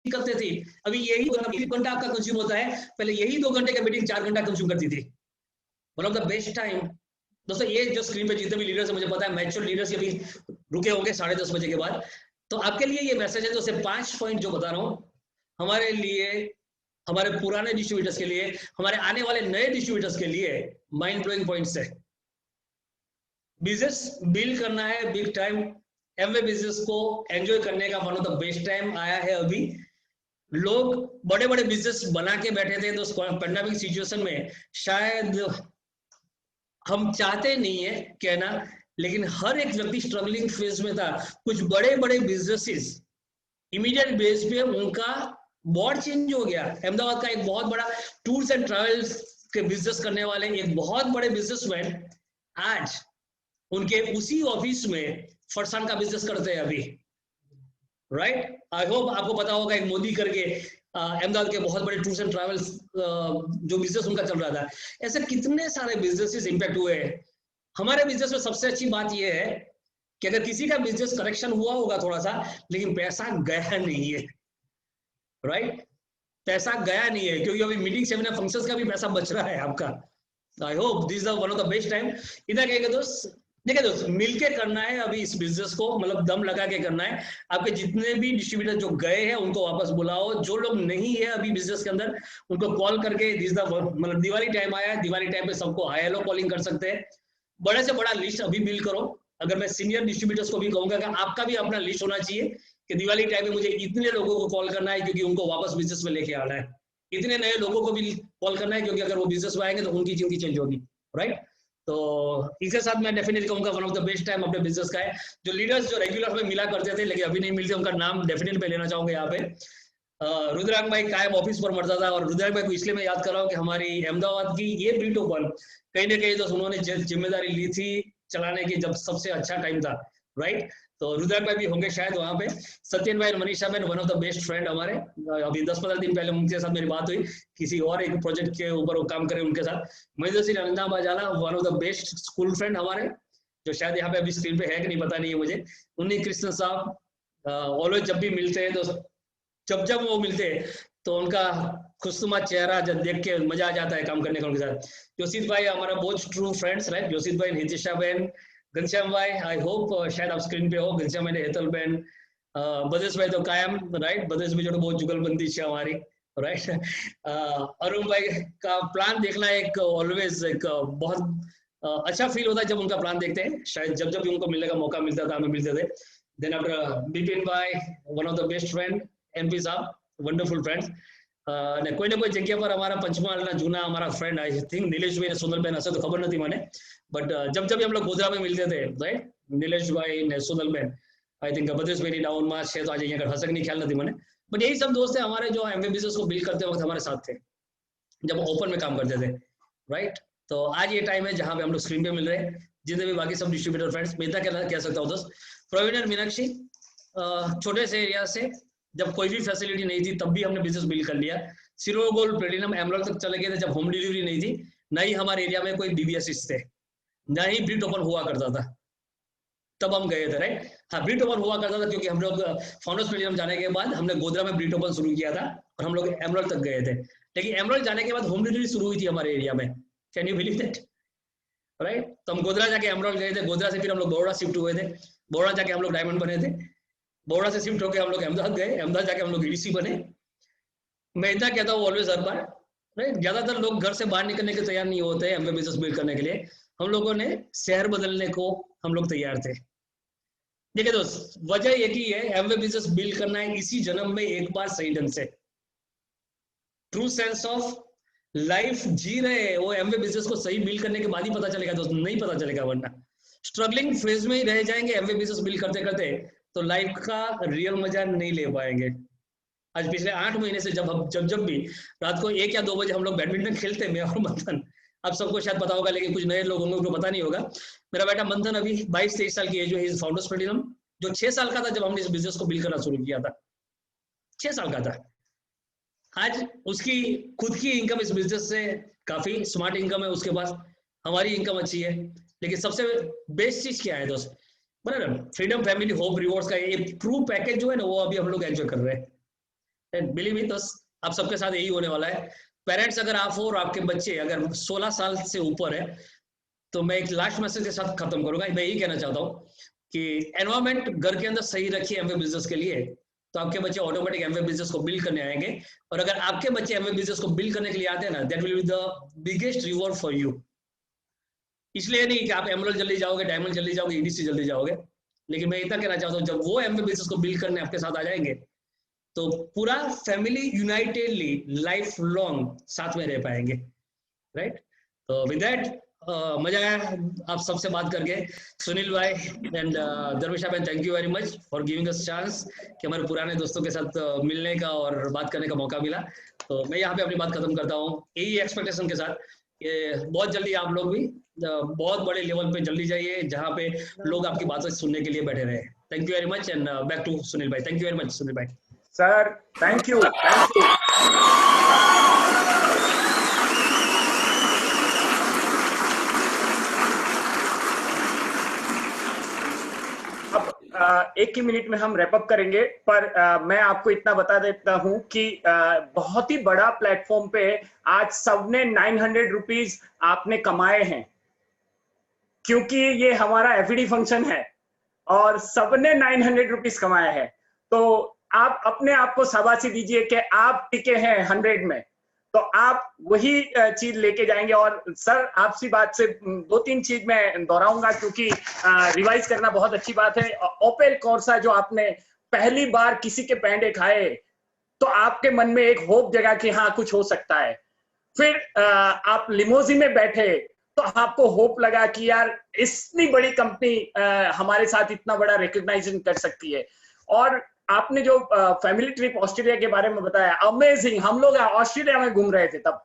करते थे। अभी यही 1 घंटा आपका कंज्यूम होता है, पहले यही 2 घंटे का मीटिंग 4 घंटा कंज्यूम करती थी। One of the best time. दोस्तों ये जो स्क्रीन पे जितने भी लीडर्स है, मुझे पता है मैच्योर लीडर्स अभी रुके होंगे 10:30 बजे के बाद। तो आपके लिए ये मैसेज है, जो 5 पॉइंट जो बता रहा हूँ, हमारे लिए, हमारे पुराने डिस्ट्रीब्यूटर्स के लिए, हमारे आने वाले नए डिस्ट्रीब्यूटर्स के लिए माइंड ब्लोइंग पॉइंट्स है। बिजनेस बिल्ड करना है बिग टाइम, एमवे बिजनेस को एंजॉय करने का one of the best time आया है अभी। लोग बड़े बड़े बिजनेस बना के बैठे थे, तो पैंडेमिक सिचुएशन में शायद हम चाहते नहीं है कहना, लेकिन हर एक व्यक्ति स्ट्रगलिंग फेज में था। कुछ बड़े बड़े बिजनेसेस इमीडिएट बेस पे उनका बोर्ड चेंज हो गया। अहमदाबाद का एक बहुत बड़ा टूर्स एंड ट्रैवल्स के बिजनेस करने वाले एक बहुत बड़े बिजनेसमैन आज उनके उसी ऑफिस में फरसान का बिजनेस करते हैं अभी, राइट। आई होप आपको पता होगा, एक मोदी करके अहमदाबाद के बहुत बड़े टूर्स एंड ट्रैवल्स जो बिजनेस उनका चल रहा था। ऐसे कितने सारे बिजनेसेस इंपैक्ट हुए हैं। हमारे बिजनेस में सबसे अच्छी बात यह है कि अगर किसी का बिजनेस करेक्शन हुआ होगा थोड़ा सा, लेकिन पैसा गया नहीं है, राइट। पैसा गया नहीं है, क्योंकि अभी मीटिंग सेमिनार फंक्शंस का भी पैसा बच रहा है आपका। I hope this is one of the best time. इधर कहेंगे दोस्त, देखिए दोस्त, मिलके करना है अभी इस बिजनेस को, मतलब दम लगा के करना है। आपके जितने भी डिस्ट्रीब्यूटर जो गए हैं उनको वापस बुलाओ, जो लोग नहीं है अभी बिजनेस के अंदर उनको कॉल करके, दिस द मतलब दिवाली टाइम आया है, दिवाली टाइम पे सबको हाई हेलो कॉलिंग कर सकते हैं। बड़े से बड़ा लिस्ट अभी बिल्ड करो। अगर मैं सीनियर डिस्ट्रीब्यूटर्स को भी कहूंगा कि आपका भी अपना लिस्ट होना चाहिए कि दिवाली टाइम में मुझे इतने लोगों को कॉल करना है क्योंकि उनको वापस बिजनेस में लेके आना है, इतने नए लोगों को भी कॉल करना है क्योंकि अगर वो बिजनेस में आएंगे तो उनकी जिंदगी चेंज होगी, राइट। तो इसके साथ मैं डेफिनेटली कहूँगा one of the best time अपने बिजनेस का है। जो लीडर्स जो रेगुलर हमें मिला करते थे लेकिन अभी नहीं मिलते, उनका नाम डेफिनेटली मैं लेना चाहूंगा यहाँ पे। रुद्रांग भाई कायम ऑफिस पर मरता था, और रुद्रांग भाई को इसलिए मैं याद कर रहा हूँ कि हमारी अहमदाबाद की ये ब्रीट ओपन कहीं ना कहीं तो उन्होंने जिम्मेदारी ली थी चलाने की जब सबसे अच्छा टाइम था, राइट। तो रुद्रांग भाई भी होंगे शायद वहाँ पे। सत्यन भाई और Manisha man one of the best friend हमारे, अभी 10-15 दिन पहले उनके साथ मेरी बात हुई किसी और एक प्रोजेक्ट के ऊपर वो काम करें उनके साथ। Mahendra Singh Ananta Bajala one of the best school friend हमारे, जो शायद यहाँ पे अभी स्क्रीन पे है कि नहीं पता नहीं है मुझे। उन्हीं कृष्ण साहब ऑलवेज जब भी मिलते हैं तो जब वो मिलते हैं तो उनका खुशनुमा चेहरा जब देख के मजा आ जाता है काम करने का उनके साथ। जोशीत भाई हमारा बहुत ट्रू फ्रेंड्स, राइट। जोशीत भाई, हितेशा बहन, घनश्याम भाई, आई होप शायद आप स्क्रीन पे हो। घनश्याम भाई, हेतल बहन, बदेश भाई तो कायम, राइट। बदेश भाई जो बहुत जुगलबंदी है हमारी, राइट। अरुण भाई का प्लान देखना एक ऑलवेज एक बहुत अच्छा फील होता है जब उनका प्लान देखते हैं, शायद जब जब भी उनको मिलने का मौका मिलता था हमें मिलते थे। देन आफ्टर बिपिन भाई one of the best friend, MP साहब वंडरफुल फ्रेंड्स। कोई ना कोई जगह पर हमारा पंचमहाल जूना हमारा फ्रेंड आई थिंक नीलेश भाई ने सुंदर बहन हसे तो खबर नहीं मैंने, बट जब जब हम लोग गोधरा में मिलते थे, राइट, नीलेश भाई ने सुंदर बहन आई थिंक बदेश मेरी डाउन मार्च है तो आज यहाँ हसक नहीं ख्याल नहीं मैंने, बट यही सब दोस्त है हमारे जो एमवे बिजनेस को बिल्ड करते वक्त हमारे साथ थे जब ओपन में काम करते थे, राइट। तो आज ये टाइम है जहाँ पे हम लोग स्क्रीन पे मिल रहे हैं, जितने भी बाकी सब डिस्ट्रीब्यूटर फ्रेंड्स। मैं इतना कह सकता हूँ दोस्त, प्रवीण और मीनाक्षी छोटे से एरिया से जब कोई भी फैसिलिटी नहीं थी तब भी हमने बिजनेस बिल्ड कर लिया। सिल्वर गोल्ड प्लेटिनम एमराल्ड तक चले गए थे जब होम डिलीवरी नहीं थी, न ही हमारे एरिया में कोई डीबीएस थे, न ही ब्रीट ओपन हुआ करता था, तब हम गए थे, राइट। हाँ, ब्रीट ओपन हुआ करता था क्योंकि हम लोग फाउंडर्स प्लेटिनम जाने के बाद हमने गोधरा में ब्रीट ओपन शुरू किया था और हम लोग एमराल्ड तक गए थे। लेकिन एमराल्ड जाने के बाद होम डिलीवरी शुरू हुई थी हमारे एरिया में, can you believe that, right. तो हम गोधरा जाके एमराल्ड गए थे, गोधरा से फिर हम लोग बड़ौदा शिफ्ट हुए थे, बड़ौदा जाके हम लोग डायमंड बने थे, बड़ौदा से शिफ्ट होकर हम लोग अहमदाबाद गए, अहमदाबाद जाके हम लोग ईडीसी बने। मैं इतना कहता हूँ ऑलवेज हर बार, राइट, ज्यादातर लोग घर से बाहर निकलने के तैयार नहीं होते हैं एमवे बिजनेस बिल्ड करने के लिए। हम लोगों ने शहर बदलने को हम लोग तैयार थे। देखिए दोस्त, वजह एक ही है, एमवे बिजनेस बिल्ड करना है इसी जन्म में एक बार सही ढंग से, ट्रू सेंस ऑफ लाइफ जी रहे हैं वो एमवे बिजनेस को सही बिल्ड करने के बाद ही पता चलेगा दोस्त, नहीं पता चलेगा वरना स्ट्रगलिंग फेज में ही रह जाएंगे एमवे बिजनेस बिल्ड करते करते, तो लाइफ का रियल मजा नहीं ले पाएंगे। आज पिछले 8 महीने से जब भी रात को 1 या 2 बजे हम लोग बैडमिंटन खेलते हैं, मैं और मंथन, आप सबको शायद पता होगा लेकिन कुछ नए लोग होंगे उनको पता नहीं होगा। मेरा बेटा मंथन अभी 22-23 साल की एज है, फाउंडर्स प्लेटिनम, जो 6 साल का था जब हमने इस बिजनेस को बिल्ड करना शुरू किया था, 6 साल का था। आज उसकी खुद की इनकम इस बिजनेस से काफी स्मार्ट इनकम है उसके पास, हमारी इनकम अच्छी है, लेकिन सबसे बेस्ट चीज क्या है दोस्त, बराबर, फ्रीडम, फैमिली, होप, रिवॉर्ड्स का ये ट्रू पैकेज जो है ना वो अभी हम लोग एंजॉय कर रहे हैं। बिलीव मी दोस्त, आप सबके साथ यही होने वाला है। पेरेंट्स अगर आप हो और आपके बच्चे अगर 16 साल से ऊपर है, तो मैं एक लास्ट मैसेज के साथ खत्म करूंगा। मैं यही कहना चाहता हूँ कि एनवायरमेंट घर के अंदर सही रखिए एमवे बिजनेस के लिए, तो आपके बच्चे ऑटोमेटिक एमवे बिजनेस को बिल्ड करने आएंगे। और अगर आपके बच्चे एमवे बिजनेस को बिल्ड करने के लिए आते हैं ना, that will be the biggest reward for you. इसलिए नहीं कि आप एमराल्ड जल्दी जाओगे, डायमंड जल्दी जाओगे, ईडीसी जल्दी जाओगे, लेकिन मैं इतना कहना चाहता हूँ जब वो एमवे बिजनेस को बिल्ड करने आपके साथ आ जाएंगे तो पूरा फैमिली यूनाइटेडली लाइफ लॉन्ग साथ में रह पाएंगे, राइट। तो विद दैट मजा आया आप सबसे बात करके। सुनील भाई एंड धर्मेशा बहन, thank you very much for giving us chance कि हमारे पुराने दोस्तों के साथ मिलने का और बात करने का मौका मिला। तो मैं यहाँ पे अपनी बात खत्म करता हूँ यही एक्सपेक्टेशन के साथ कि बहुत जल्दी आप लोग भी बहुत बड़े लेवल पे जल्दी जाइए जहाँ पे लोग आपकी बातें सुनने के लिए बैठे रहे। Thank you very much and back to Sunil भाई। Thank you very much Sunil भाई। Sir thank you, thank you. अब 1 ही मिनट में हम रैप अप करेंगे, पर मैं आपको इतना बता देता हूं कि बहुत ही बड़ा प्लेटफॉर्म पे आज सबने 900 रुपीज आपने कमाए हैं, क्योंकि ये हमारा एफडी फंक्शन है और सबने 900 रुपीज कमाया है। तो आप अपने आप को शाबाशी दीजिए कि आप टिके हैं 100 में, तो आप वही चीज लेके जाएंगे। और सर आपसी बात से 2-3 चीज मैं दोहराऊंगा क्योंकि रिवाइज करना बहुत अच्छी बात है। ओपेल कोर्सा जो आपने पहली बार किसी के पैंडे खाए तो आपके मन में एक होप जगा कि हाँ कुछ हो सकता है। फिर आप लिमोजिन में बैठे तो आपको होप लगा कि यार इतनी बड़ी कंपनी हमारे साथ इतना बड़ा रिकॉग्नाइजेशन कर सकती है। और आपने जो फैमिली ट्रिप ऑस्ट्रेलिया के बारे में बताया, अमेजिंग। हम लोग ऑस्ट्रेलिया में घूम रहे थे तब,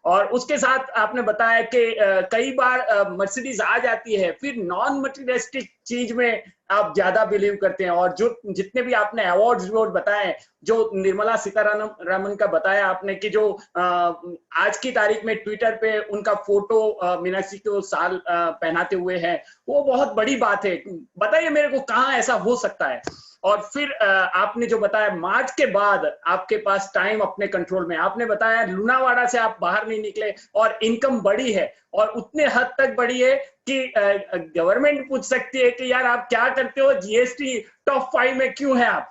और उसके साथ आपने बताया कि कई बार मर्सिडीज आ जाती है, फिर नॉन मटेरियलिस्टिक चीज में आप ज्यादा बिलीव करते हैं। और जो जितने भी आपने अवार्ड्स बताए, जो निर्मला सीतारमण का बताया आपने कि जो आज की तारीख में ट्विटर पे उनका फोटो मीनाक्षी को साल पहनाते हुए है, वो बहुत बड़ी बात है। बताइए मेरे को कहाँ ऐसा हो सकता है। और फिर आपने जो बताया मार्च के बाद आपके पास टाइम अपने कंट्रोल में, आपने बताया लुनावाड़ा से आप बाहर नहीं निकले और इनकम बढ़ी है, और उतने हद तक बढ़ी है कि गवर्नमेंट पूछ सकती है कि यार आप क्या करते हो, जीएसटी टॉप 5 में क्यों है आप।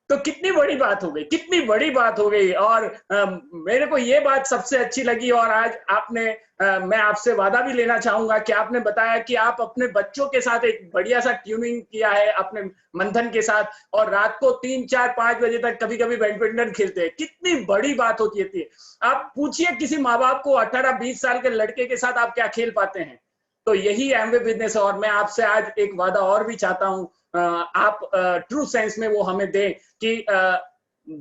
तो कितनी बड़ी बात हो गई, कितनी बड़ी बात हो गई। और मेरे को ये बात सबसे अच्छी लगी। और आज आपने मैं आपसे वादा भी लेना चाहूंगा कि आपने बताया कि आप अपने बच्चों के साथ एक बढ़िया सा ट्यूनिंग किया है अपने मंथन के साथ, और रात को 3, 4, 5 बजे तक कभी कभी बैडमिंटन खेलते हैं। कितनी बड़ी बात होती है। आप पूछिए किसी माँ बाप को 18-20 साल के लड़के के साथ आप क्या खेल पाते हैं। तो यही एमवे बिजनेस है। और मैं आपसे आज एक वादा और भी चाहता हूं, आप ट्रू सेंस में वो हमें दें कि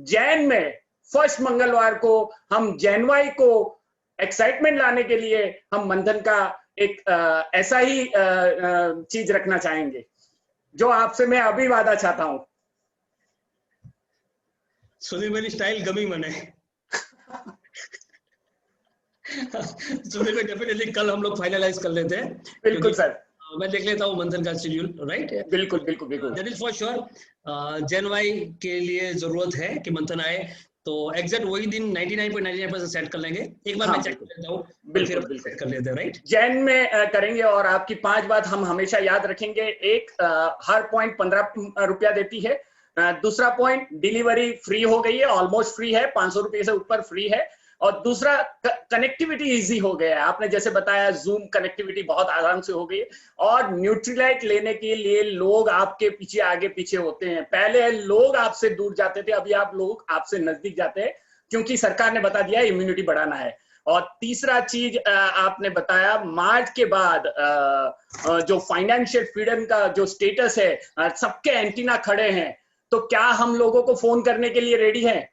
जैन में फर्स्ट मंगलवार को हम जैनवाई को एक्साइटमेंट लाने के लिए हम मंथन का एक ऐसा ही चीज रखना चाहेंगे, जो आपसे मैं अभी वादा चाहता हूं। सुनील मेरी स्टाइल गमी मने सुनील में डेफिनेटली कल हम लोग फाइनलाइज कर लेते हैं। बिल्कुल सर, मैं देख लेता हूँ मंथन का शेड्यूल, राइट। बिल्कुल बिल्कुल बिल्कुल, दैट इज फॉर श्योर। जनवरी के लिए जरूरत है कि मंथन आए, तो एग्जैक्ट वही दिन 99.99% सेट कर लेंगे। एक बार मैं चेक कर लेता हूँ, बिल्कुल फिर सेट कर लेते हैं, राइट। जैन में करेंगे। और आपकी 5 बात हम हमेशा याद रखेंगे। एक, हर पॉइंट 15 रुपया देती है। दूसरा पॉइंट, डिलीवरी फ्री हो गई है, ऑलमोस्ट फ्री है, 500 रुपये से ऊपर फ्री है। और दूसरा, कनेक्टिविटी इजी हो गया है। आपने जैसे बताया जूम कनेक्टिविटी बहुत आराम से हो गई। और न्यूट्रीलाइट लेने के लिए लोग आपके पीछे आगे पीछे होते हैं। पहले लोग आपसे दूर जाते थे, अभी आप लोग आपसे नजदीक जाते हैं, क्योंकि सरकार ने बता दिया इम्यूनिटी बढ़ाना है। और तीसरा चीज आपने बताया, मार्च के बाद जो फाइनेंशियल फ्रीडम का जो स्टेटस है, सबके एंटीना खड़े हैं। तो क्या हम लोगों को फोन करने के लिए रेडी हैं?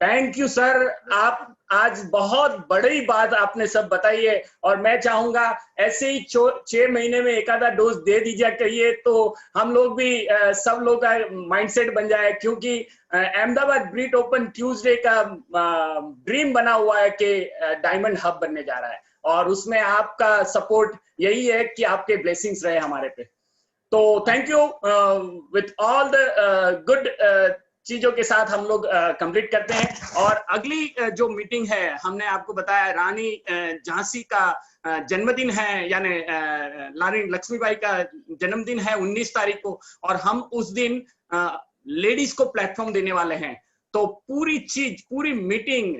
थैंक यू सर, आप आज बहुत बड़ी बात आपने सब बताई है। और मैं चाहूंगा ऐसे ही 6 महीने में एक आधा डोज दे दीजिए कहिए, तो हम लोग भी सब लोग का माइंडसेट बन जाए। क्योंकि अहमदाबाद ब्रीट ओपन ट्यूसडे का ड्रीम बना हुआ है कि डायमंड हब बनने जा रहा है, और उसमें आपका सपोर्ट यही है कि आपके ब्लेसिंग्स रहे हमारे पे। तो thank you. With all the good चीजों के साथ हम लोग कंप्लीट करते हैं। और अगली जो मीटिंग है, हमने आपको बताया रानी झांसी का जन्मदिन है, यानी रानी लक्ष्मीबाई का जन्मदिन है 19 तारीख को। और हम उस दिन लेडीज को प्लेटफॉर्म देने वाले हैं। तो पूरी चीज, पूरी मीटिंग,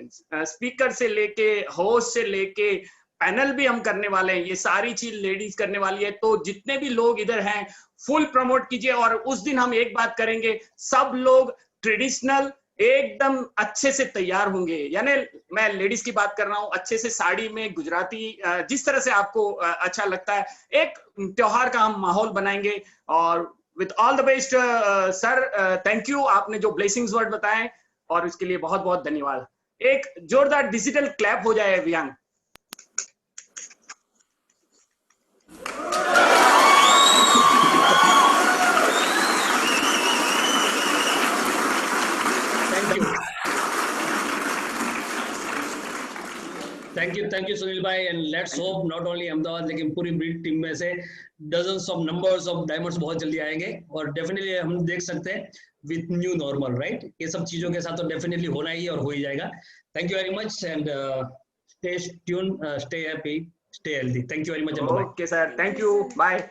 स्पीकर से लेके होस्ट से लेके पैनल भी हम करने वाले हैं, ये सारी चीज लेडीज करने वाली है। तो जितने भी लोग इधर हैं फुल प्रमोट कीजिए। और उस दिन हम एक बात करेंगे, सब लोग ट्रेडिशनल एकदम अच्छे से तैयार होंगे। यानी मैं लेडीज की बात कर रहा हूँ, अच्छे से साड़ी में, गुजराती, जिस तरह से आपको अच्छा लगता है, एक त्योहार का हम माहौल बनाएंगे। और with all the best sir, thank you, आपने जो ब्लेसिंग्स वर्ड बताए, और इसके लिए बहुत बहुत धन्यवाद। एक जोरदार डिजिटल क्लैप हो जाए वियांग। थैंक यू सुनील भाई। And let's hope not only Ahmedabad लेकिन पूरी ब्रीड टीम में से dozens of numbers of diamonds बहुत जल्दी आएंगे। और डेफिनेटली हम देख सकते हैं विथ न्यू नॉर्मल, राइट। ये सब चीजों के साथ तो डेफिनेटली होना ही और हो ही जाएगा। Thank you very much and stay tune, stay happy, stay healthy. Thank you very much. Okay sir, thank you, bye.